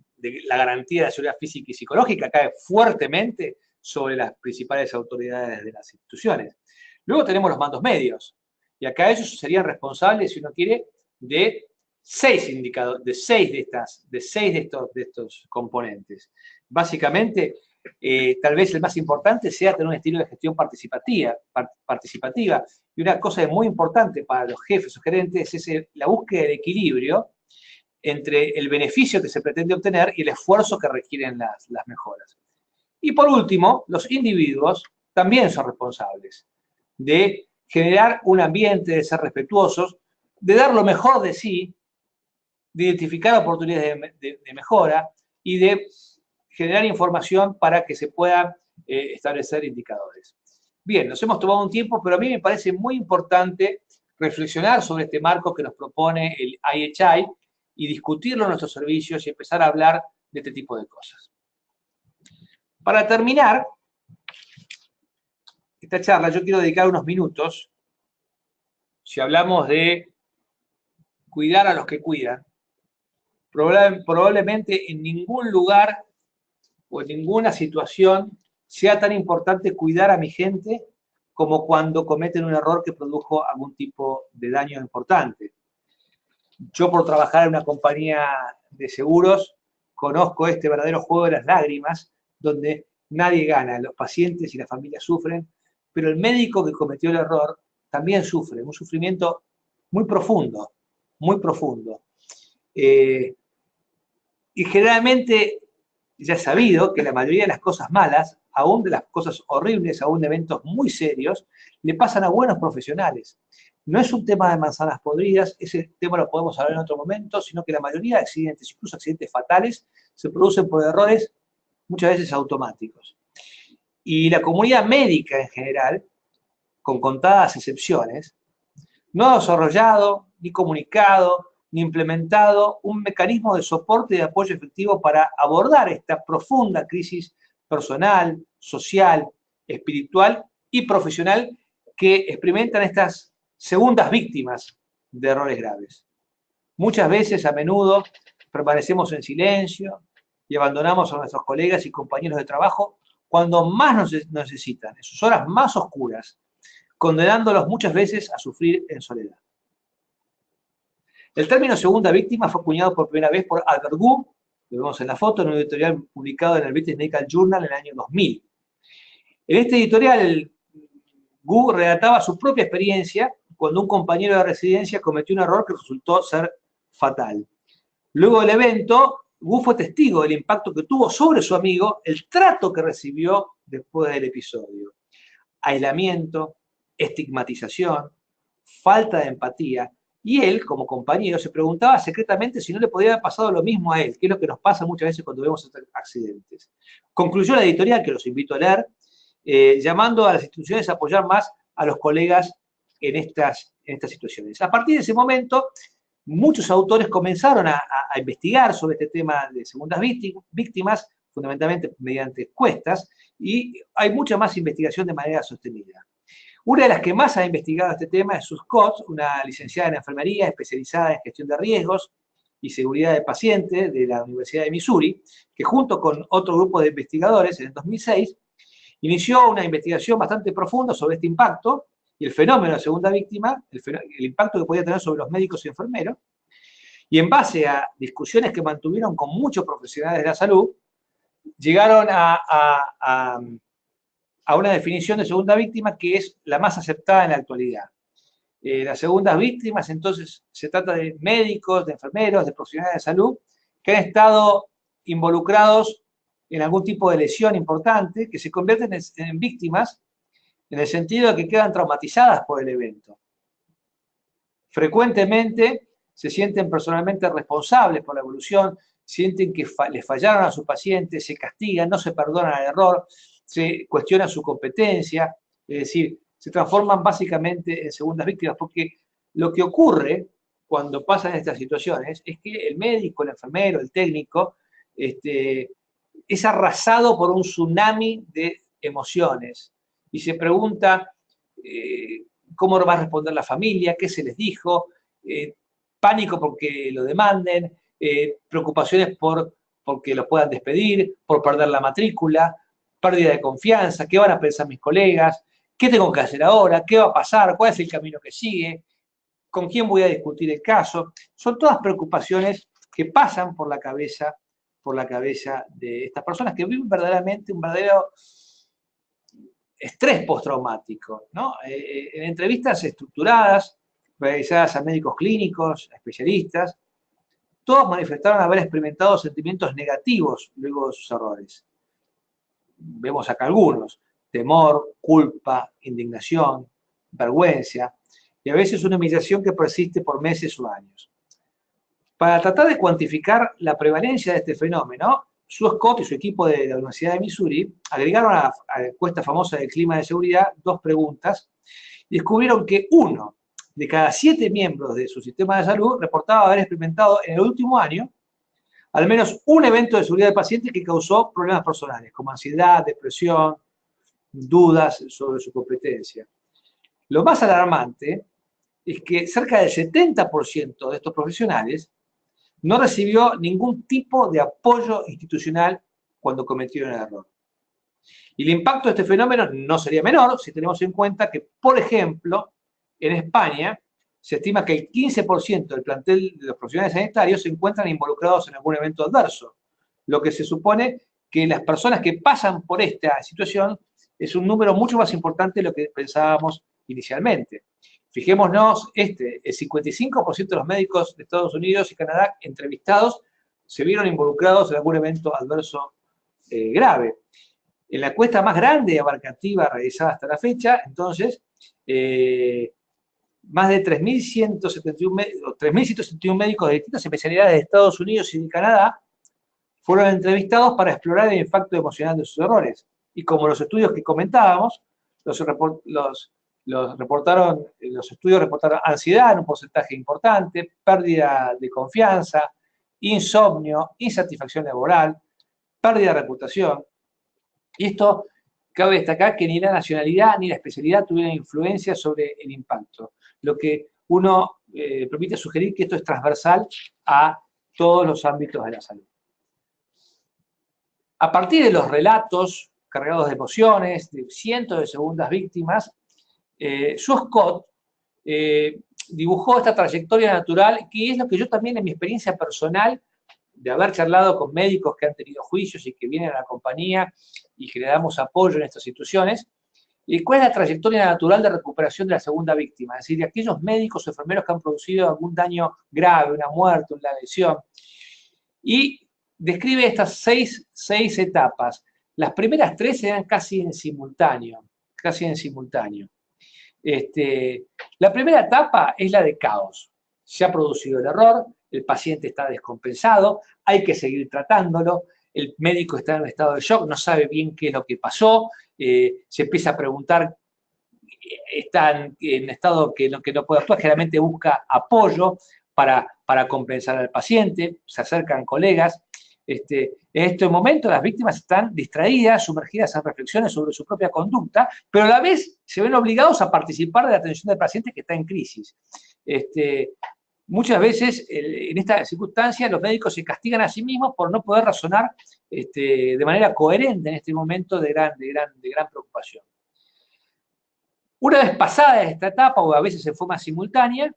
la garantía de la seguridad física y psicológica, cae fuertemente sobre las principales autoridades de las instituciones. Luego tenemos los mandos medios, y acá ellos serían responsables, si uno quiere, de 6 indicadores, de 6 de estos componentes. Básicamente, tal vez el más importante sea tener un estilo de gestión participativa. Y una cosa muy importante para los jefes o gerentes es la búsqueda del equilibrio entre el beneficio que se pretende obtener y el esfuerzo que requieren las mejoras. Y por último, los individuos también son responsables de generar un ambiente, de ser respetuosos, de dar lo mejor de sí, de identificar oportunidades de mejora y de generar información para que se puedan establecer indicadores. Bien, nos hemos tomado un tiempo, pero a mí me parece muy importante reflexionar sobre este marco que nos propone el IHI y discutirlo en nuestros servicios y empezar a hablar de este tipo de cosas. Para terminar esta charla, yo quiero dedicar unos minutos, si hablamos de cuidar a los que cuidan, probablemente en ningún lugar o en ninguna situación sea tan importante cuidar a mi gente como cuando cometen un error que produjo algún tipo de daño importante. Yo, por trabajar en una compañía de seguros, conozco este verdadero juego de las lágrimas, donde nadie gana, los pacientes y las familias sufren, pero el médico que cometió el error también sufre, un sufrimiento muy profundo, muy profundo. Y generalmente ya es sabido que la mayoría de las cosas malas aún de las cosas horribles, aún de eventos muy serios, le pasan a buenos profesionales. No es un tema de manzanas podridas, ese tema lo podemos hablar en otro momento, sino que la mayoría de accidentes, incluso accidentes fatales, se producen por errores muchas veces automáticos. Y la comunidad médica en general, con contadas excepciones, no ha desarrollado, ni comunicado, ni implementado un mecanismo de soporte y de apoyo efectivo para abordar esta profunda crisis personal, social, espiritual y profesional que experimentan estas segundas víctimas de errores graves. Muchas veces, a menudo, permanecemos en silencio y abandonamos a nuestros colegas y compañeros de trabajo cuando más nos necesitan, en sus horas más oscuras, condenándolos muchas veces a sufrir en soledad. El término segunda víctima fue acuñado por primera vez por Albert Gu, lo vemos en la foto, en un editorial publicado en el British Medical Journal en el año 2000. En este editorial, Gu relataba su propia experiencia cuando un compañero de residencia cometió un error que resultó ser fatal. Luego del evento, Gu fue testigo del impacto que tuvo sobre su amigo el trato que recibió después del episodio. Aislamiento, estigmatización, falta de empatía, y él, como compañero, se preguntaba secretamente si no le podía haber pasado lo mismo a él, que es lo que nos pasa muchas veces cuando vemos estos accidentes. Concluyó la editorial, que los invito a leer, llamando a las instituciones a apoyar más a los colegas en estas situaciones. A partir de ese momento, muchos autores comenzaron a investigar sobre este tema de segundas víctimas, fundamentalmente mediante encuestas, y hay mucha más investigación de manera sostenida. Una de las que más ha investigado este tema es Sue Scott, una licenciada en enfermería especializada en gestión de riesgos y seguridad del paciente de la Universidad de Missouri, que junto con otro grupo de investigadores en el 2006 inició una investigación bastante profunda sobre este impacto y el fenómeno de segunda víctima, el impacto que podía tener sobre los médicos y enfermeros, y en base a discusiones que mantuvieron con muchos profesionales de la salud, llegaron a una definición de segunda víctima que es la más aceptada en la actualidad. Las segundas víctimas, entonces, se trata de médicos, de enfermeros, de profesionales de salud que han estado involucrados en algún tipo de lesión importante, que se convierten en víctimas en el sentido de que quedan traumatizadas por el evento. Frecuentemente se sienten personalmente responsables por la evolución, sienten que les fallaron a sus pacientes, se castigan, no se perdonan el error, se cuestiona su competencia, es decir, se transforman básicamente en segundas víctimas, porque lo que ocurre cuando pasan estas situaciones es que el médico, el enfermero, el técnico, es arrasado por un tsunami de emociones y se pregunta cómo va a responder la familia, qué se les dijo, pánico porque lo demanden, preocupaciones porque los puedan despedir, por perder la matrícula, pérdida de confianza, qué van a pensar mis colegas, qué tengo que hacer ahora, qué va a pasar, cuál es el camino que sigue, con quién voy a discutir el caso. Son todas preocupaciones que pasan por la cabeza de estas personas que viven verdaderamente un verdadero estrés postraumático, ¿no? En entrevistas estructuradas, realizadas a médicos clínicos, a especialistas, todos manifestaron haber experimentado sentimientos negativos luego de sus errores. Vemos acá algunos: temor, culpa, indignación, vergüenza, y a veces una humillación que persiste por meses o años. Para tratar de cuantificar la prevalencia de este fenómeno, Sue Scott y su equipo de la Universidad de Missouri agregaron a la encuesta famosa del clima de seguridad 2 preguntas y descubrieron que 1 de cada 7 miembros de su sistema de salud reportaba haber experimentado en el último año al menos un evento de seguridad del paciente que causó problemas personales, como ansiedad, depresión, dudas sobre su competencia. Lo más alarmante es que cerca del 70% de estos profesionales no recibió ningún tipo de apoyo institucional cuando cometieron el error. Y el impacto de este fenómeno no sería menor si tenemos en cuenta que, por ejemplo, en España se estima que el 15% del plantel de los profesionales sanitarios se encuentran involucrados en algún evento adverso, lo que se supone que las personas que pasan por esta situación es un número mucho más importante de lo que pensábamos inicialmente. Fijémonos, el 55% de los médicos de Estados Unidos y Canadá entrevistados se vieron involucrados en algún evento adverso grave. En la encuesta más grande y abarcativa realizada hasta la fecha, entonces, más de 3.171 médicos de distintas especialidades de Estados Unidos y de Canadá fueron entrevistados para explorar el impacto emocional de sus errores. Y como los estudios que comentábamos, los estudios reportaron ansiedad en un porcentaje importante, pérdida de confianza, insomnio, insatisfacción laboral, pérdida de reputación. Y esto cabe destacar que ni la nacionalidad ni la especialidad tuvieron influencia sobre el impacto, lo que uno permite sugerir que esto es transversal a todos los ámbitos de la salud. A partir de los relatos cargados de emociones, de cientos de segundas víctimas, Sue Scott dibujó esta trayectoria natural, que es lo que yo también en mi experiencia personal, de haber charlado con médicos que han tenido juicios y que vienen a la compañía y que le damos apoyo en estas situaciones, ¿cuál es la trayectoria natural de recuperación de la segunda víctima? Es decir, de aquellos médicos o enfermeros que han producido algún daño grave, una muerte, una lesión. Y describe estas seis etapas. Las primeras 3 se dan casi en simultáneo. La primera etapa es la de caos. Se ha producido el error, el paciente está descompensado, hay que seguir tratándolo, el médico está en un estado de shock, no sabe bien qué es lo que pasó, se empieza a preguntar, está en estado que no puede actuar, generalmente busca apoyo para compensar al paciente, se acercan colegas. En este momento las víctimas están distraídas, sumergidas en reflexiones sobre su propia conducta, pero a la vez se ven obligados a participar de la atención del paciente que está en crisis. Muchas veces en esta circunstancia los médicos se castigan a sí mismos por no poder razonar de manera coherente en este momento de gran preocupación. Una vez pasada esta etapa, o a veces en forma simultánea,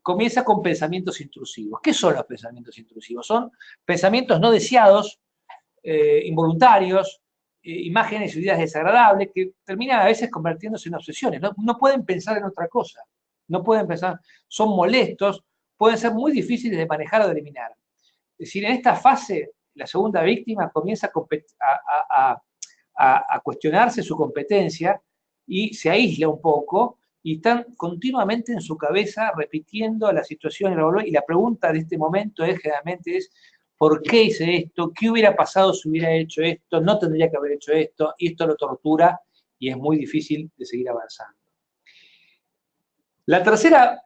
comienza con pensamientos intrusivos. ¿Qué son los pensamientos intrusivos? Son pensamientos no deseados, involuntarios, imágenes y ideas desagradables que terminan a veces convirtiéndose en obsesiones. No pueden pensar en otra cosa. No pueden pensar, son molestos, pueden ser muy difíciles de manejar o de eliminar. Es decir, en esta fase, la segunda víctima comienza a cuestionarse su competencia y se aísla un poco y están continuamente en su cabeza repitiendo la situación y la pregunta de este momento generalmente es ¿por qué hice esto? ¿Qué hubiera pasado si hubiera hecho esto? No tendría que haber hecho esto, y esto lo tortura y es muy difícil de seguir avanzando. La tercera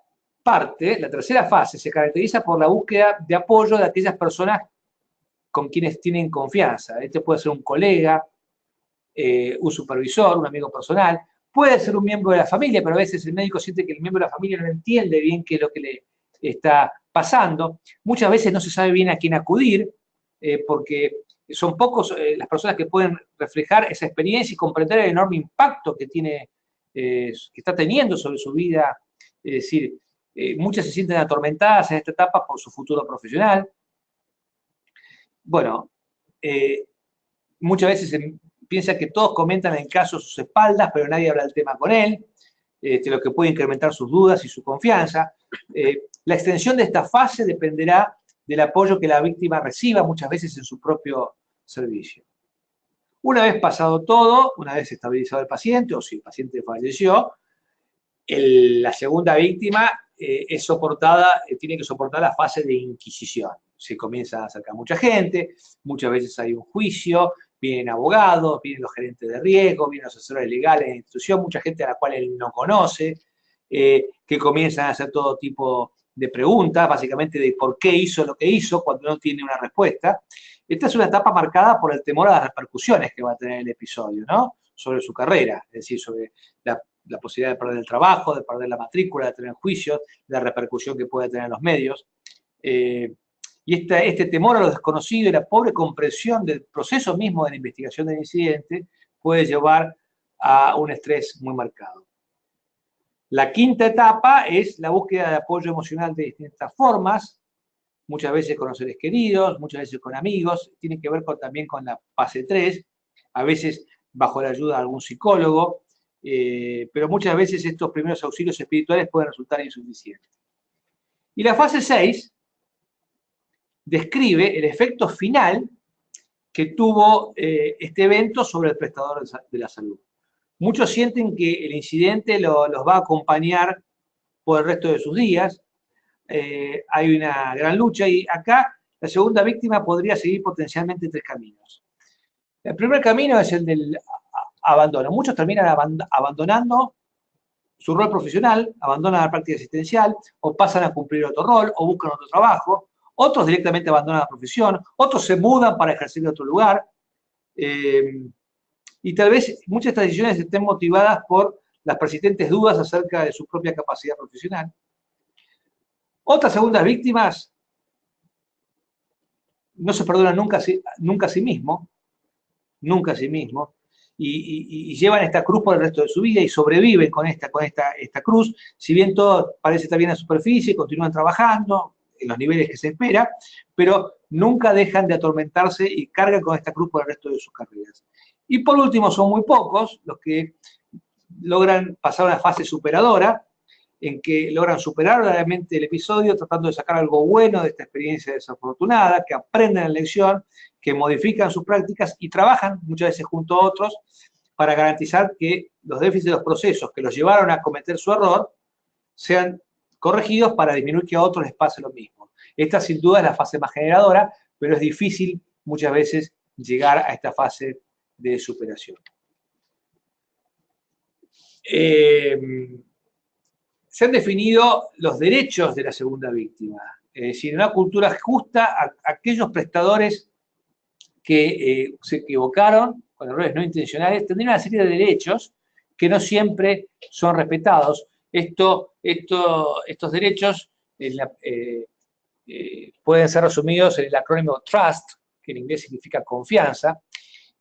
fase se caracteriza por la búsqueda de apoyo de aquellas personas con quienes tienen confianza. Este puede ser un colega, un supervisor, un amigo personal, puede ser un miembro de la familia, pero a veces el médico siente que el miembro de la familia no entiende bien qué es lo que le está pasando. Muchas veces no se sabe bien a quién acudir, porque son pocos las personas que pueden reflejar esa experiencia y comprender el enorme impacto que está teniendo sobre su vida. Es decir, muchas se sienten atormentadas en esta etapa por su futuro profesional. Bueno, muchas veces se piensa que todos comentan el caso a sus espaldas, pero nadie habla del tema con él, lo que puede incrementar sus dudas y su confianza. La extensión de esta fase dependerá del apoyo que la víctima reciba muchas veces en su propio servicio. Una vez pasado todo, una vez estabilizado el paciente, o si el paciente falleció, la segunda víctima tiene que soportar la fase de inquisición. Se comienza a acercar mucha gente, muchas veces hay un juicio, vienen abogados, vienen los gerentes de riesgo, vienen los asesores legales de la institución, mucha gente a la cual él no conoce, que comienzan a hacer todo tipo de preguntas, básicamente de por qué hizo lo que hizo cuando no tiene una respuesta. Esta es una etapa marcada por el temor a las repercusiones que va a tener el episodio, ¿no? Sobre su carrera, es decir, sobre la posibilidad de perder el trabajo, de perder la matrícula, de tener juicios, la repercusión que puede tener en los medios. Y este temor a lo desconocido y la pobre comprensión del proceso mismo de la investigación del incidente puede llevar a un estrés muy marcado. La quinta etapa es la búsqueda de apoyo emocional de distintas formas, muchas veces con los seres queridos, muchas veces con amigos, tiene que ver también con la fase 3, a veces bajo la ayuda de algún psicólogo, pero muchas veces estos primeros auxilios espirituales pueden resultar insuficientes. Y la fase 6 describe el efecto final que tuvo este evento sobre el prestador de la salud. Muchos sienten que el incidente los va a acompañar por el resto de sus días. Hay una gran lucha y acá la segunda víctima podría seguir potencialmente tres caminos. El primer camino es el del abandono. Muchos terminan abandonando su rol profesional, abandonan la práctica asistencial, o pasan a cumplir otro rol, o buscan otro trabajo. Otros directamente abandonan la profesión, otros se mudan para ejercer en otro lugar. Y tal vez muchas de estas decisiones estén motivadas por las persistentes dudas acerca de su propia capacidad profesional. Otras segundas víctimas no se perdonan nunca a sí mismos, y llevan esta cruz por el resto de su vida y sobreviven con esta cruz, si bien todo parece estar bien a superficie, continúan trabajando en los niveles que se espera, pero nunca dejan de atormentarse y cargan con esta cruz por el resto de sus carreras. Y por último, son muy pocos los que logran pasar a una fase superadora, en que logran superar realmente el episodio, tratando de sacar algo bueno de esta experiencia desafortunada, que aprenden la lección, que modifican sus prácticas y trabajan muchas veces junto a otros para garantizar que los déficits de los procesos que los llevaron a cometer su error sean corregidos para disminuir que a otros les pase lo mismo. Esta sin duda es la fase más generadora, pero es difícil muchas veces llegar a esta fase de superación. Se han definido los derechos de la segunda víctima. Es decir, en una cultura justa, aquellos prestadores que se equivocaron con errores no intencionales tendrían una serie de derechos que no siempre son respetados. Estos derechos pueden ser resumidos en el acrónimo TRUST, que en inglés significa confianza,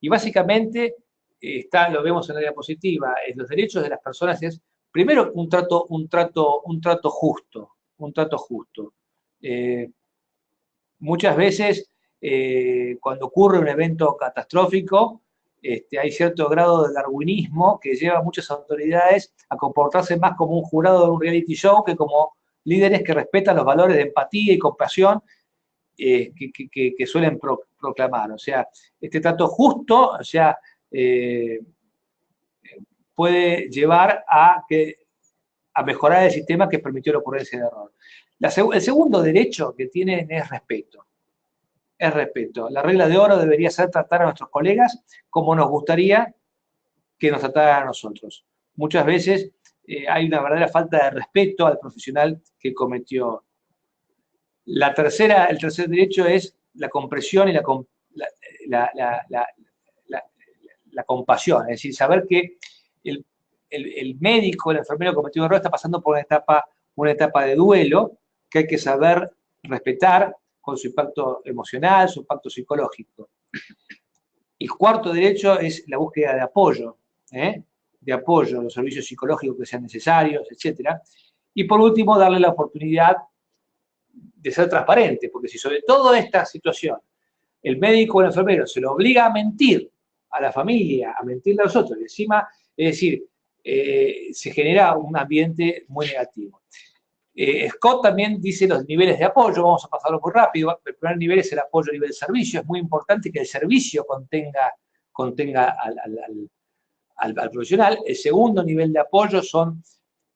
y básicamente lo vemos en la diapositiva, los derechos de las personas es, primero, un trato justo. Muchas veces, cuando ocurre un evento catastrófico, hay cierto grado de darwinismo que lleva a muchas autoridades a comportarse más como un jurado de un reality show que como líderes que respetan los valores de empatía y compasión que suelen proclamar. O sea, este trato justo, o sea, puede llevar a mejorar el sistema que permitió la ocurrencia de error. El segundo derecho que tienen es respeto. Es respeto. La regla de oro debería ser tratar a nuestros colegas como nos gustaría que nos trataran a nosotros. Muchas veces hay una verdadera falta de respeto al profesional que cometió. El tercer derecho es la comprensión y la compasión, es decir, saber que el médico, el enfermero que cometió un error está pasando por una etapa de duelo que hay que saber respetar con su impacto emocional, su impacto psicológico. El cuarto derecho es la búsqueda de apoyo, los servicios psicológicos que sean necesarios, etc. Y por último, darle la oportunidad de ser transparente, porque si sobre toda esta situación el médico o el enfermero se lo obliga a mentir a la familia, a mentirle a los otros, y encima, es decir, se genera un ambiente muy negativo. Scott también dice los niveles de apoyo, vamos a pasarlo muy rápido. El primer nivel es el apoyo a nivel de servicio, es muy importante que el servicio contenga al profesional. El segundo nivel de apoyo son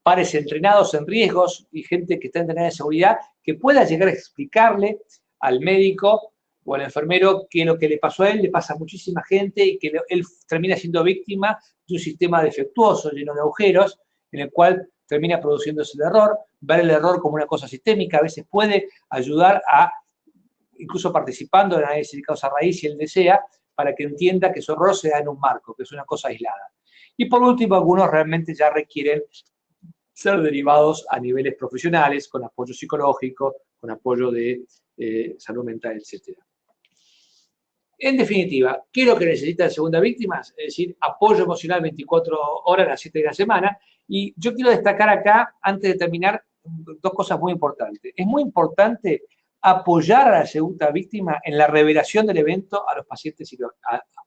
pares entrenados en riesgos y gente que está entrenada en seguridad, que pueda llegar a explicarle al médico o al enfermero que lo que le pasó a él le pasa a muchísima gente y que él termina siendo víctima de un sistema defectuoso, lleno de agujeros, en el cual termina produciéndose el error. Ver el error como una cosa sistémica a veces puede ayudar incluso participando en el análisis de causa raíz si él desea, para que entienda que su error se da en un marco, que es una cosa aislada. Y por último, algunos realmente ya requieren ser derivados a niveles profesionales, con apoyo psicológico, con apoyo de salud mental, etc. En definitiva, ¿qué es lo que necesita la segunda víctima? Es decir, apoyo emocional 24 horas, las 7 de la semana. Y yo quiero destacar acá, antes de terminar, dos cosas muy importantes. Es muy importante apoyar a la segunda víctima en la revelación del evento a los pacientes y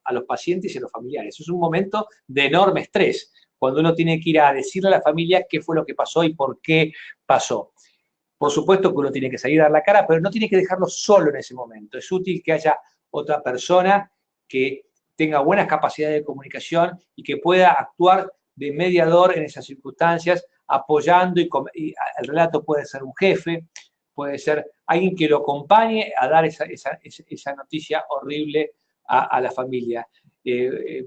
a los familiares. Es un momento de enorme estrés, cuando uno tiene que ir a decirle a la familia qué fue lo que pasó y por qué pasó. Por supuesto que uno tiene que salir a dar la cara, pero no tiene que dejarlo solo en ese momento. Es útil que haya otra persona que tenga buenas capacidades de comunicación y que pueda actuar de mediador en esas circunstancias, apoyando y el relato puede ser un jefe, puede ser alguien que lo acompañe a dar esa noticia horrible a la familia.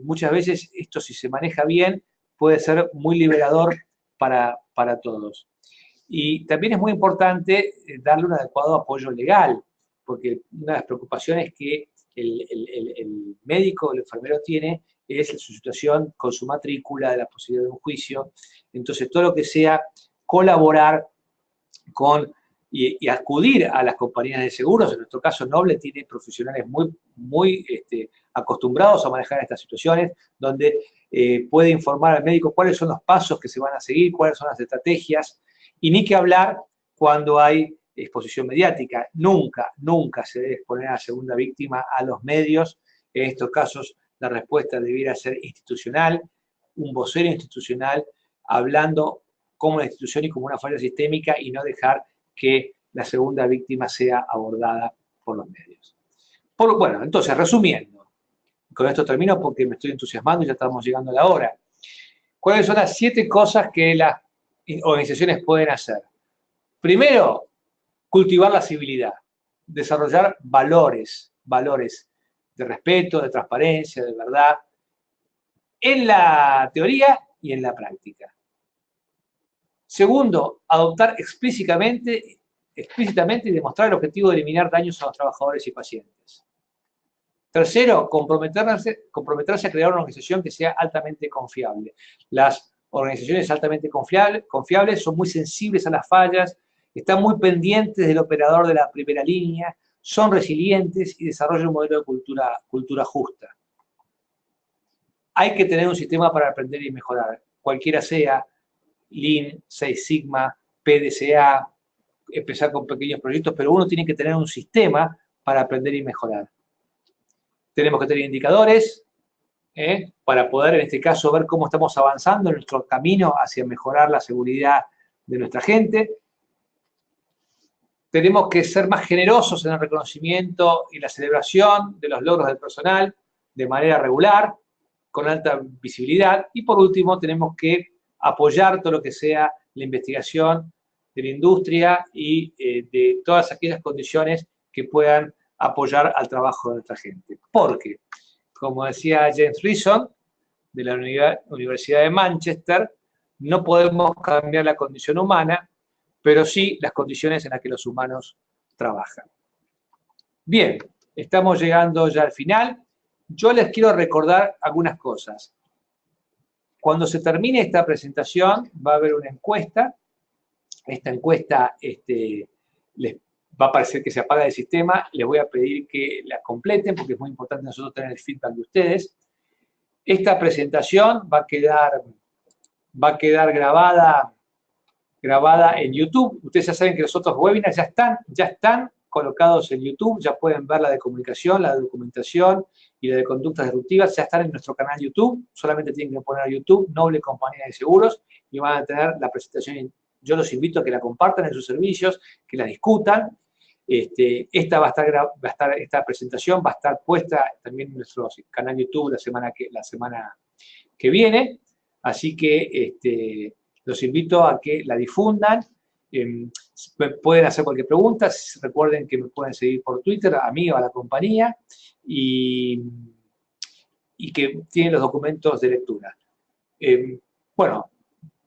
Muchas veces esto, si se maneja bien, puede ser muy liberador para todos. Y también es muy importante darle un adecuado apoyo legal, porque una de las preocupaciones que el médico o el enfermero tiene es su situación con su matrícula, de la posibilidad de un juicio. Entonces, todo lo que sea colaborar con y acudir a las compañías de seguros, en nuestro caso Noble tiene profesionales muy acostumbrados a manejar estas situaciones, donde puede informar al médico cuáles son los pasos que se van a seguir, cuáles son las estrategias, y ni que hablar cuando hay exposición mediática. Nunca se debe exponer a la segunda víctima a los medios. En estos casos la respuesta debiera ser institucional, un vocero institucional hablando como una institución y como una falla sistémica, y no dejar que la segunda víctima sea abordada por los medios. Bueno, entonces, resumiendo, con esto termino porque me estoy entusiasmando y ya estamos llegando a la hora. ¿Cuáles son las 7 cosas que las organizaciones pueden hacer? Primero, cultivar la civilidad, desarrollar valores de respeto, de transparencia, de verdad, en la teoría y en la práctica. Segundo, adoptar explícitamente y demostrar el objetivo de eliminar daños a los trabajadores y pacientes. Tercero, comprometerse a crear una organización que sea altamente confiable. Las organizaciones altamente confiables son muy sensibles a las fallas, están muy pendientes del operador de la primera línea, son resilientes y desarrollan un modelo de cultura justa. Hay que tener un sistema para aprender y mejorar, cualquiera sea, Lean, Six Sigma, PDCA, empezar con pequeños proyectos, pero uno tiene que tener un sistema para aprender y mejorar. Tenemos que tener indicadores para poder, en este caso, ver cómo estamos avanzando en nuestro camino hacia mejorar la seguridad de nuestra gente. Tenemos que ser más generosos en el reconocimiento y la celebración de los logros del personal de manera regular, con alta visibilidad. Y por último, tenemos que apoyar todo lo que sea la investigación de la industria y de todas aquellas condiciones que puedan apoyar al trabajo de nuestra gente. Porque, como decía James Reason, de la Universidad de Manchester, no podemos cambiar la condición humana, pero sí las condiciones en las que los humanos trabajan. Bien, estamos llegando ya al final. Yo les quiero recordar algunas cosas. Cuando se termine esta presentación, va a haber una encuesta. Esta encuesta les va a parecer que se apaga el sistema. Les voy a pedir que la completen porque es muy importante nosotros tener el feedback de ustedes. Esta presentación va a quedar grabada en YouTube. Ustedes ya saben que los otros webinars ya están colocados en YouTube. Ya pueden ver la de comunicación, la de documentación y la de conductas disruptivas. Ya están en nuestro canal YouTube. Solamente tienen que poner a YouTube Noble Compañía de Seguros y van a tener la presentación. Yo los invito a que la compartan en sus servicios, que la discutan. Esta presentación va a estar puesta también en nuestro canal YouTube la semana que viene. Así que los invito a que la difundan. Pueden hacer cualquier pregunta. Recuerden que me pueden seguir por Twitter, a mí o a la compañía, y que tienen los documentos de lectura. Bueno,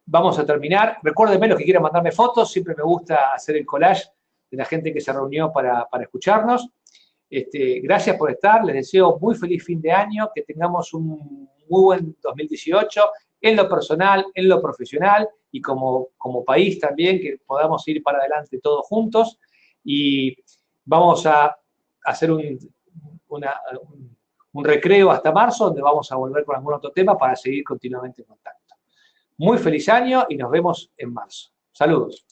vamos a terminar. Recuérdenme los que quieran mandarme fotos. Siempre me gusta hacer el collage de la gente que se reunió para escucharnos. Gracias por estar. Les deseo muy feliz fin de año. Que tengamos un muy buen 2018 en lo personal, en lo profesional y como país también, que podamos ir para adelante todos juntos. Y vamos a hacer un recreo hasta marzo, donde vamos a volver con algún otro tema para seguir continuamente en contacto. Muy feliz año y nos vemos en marzo. Saludos.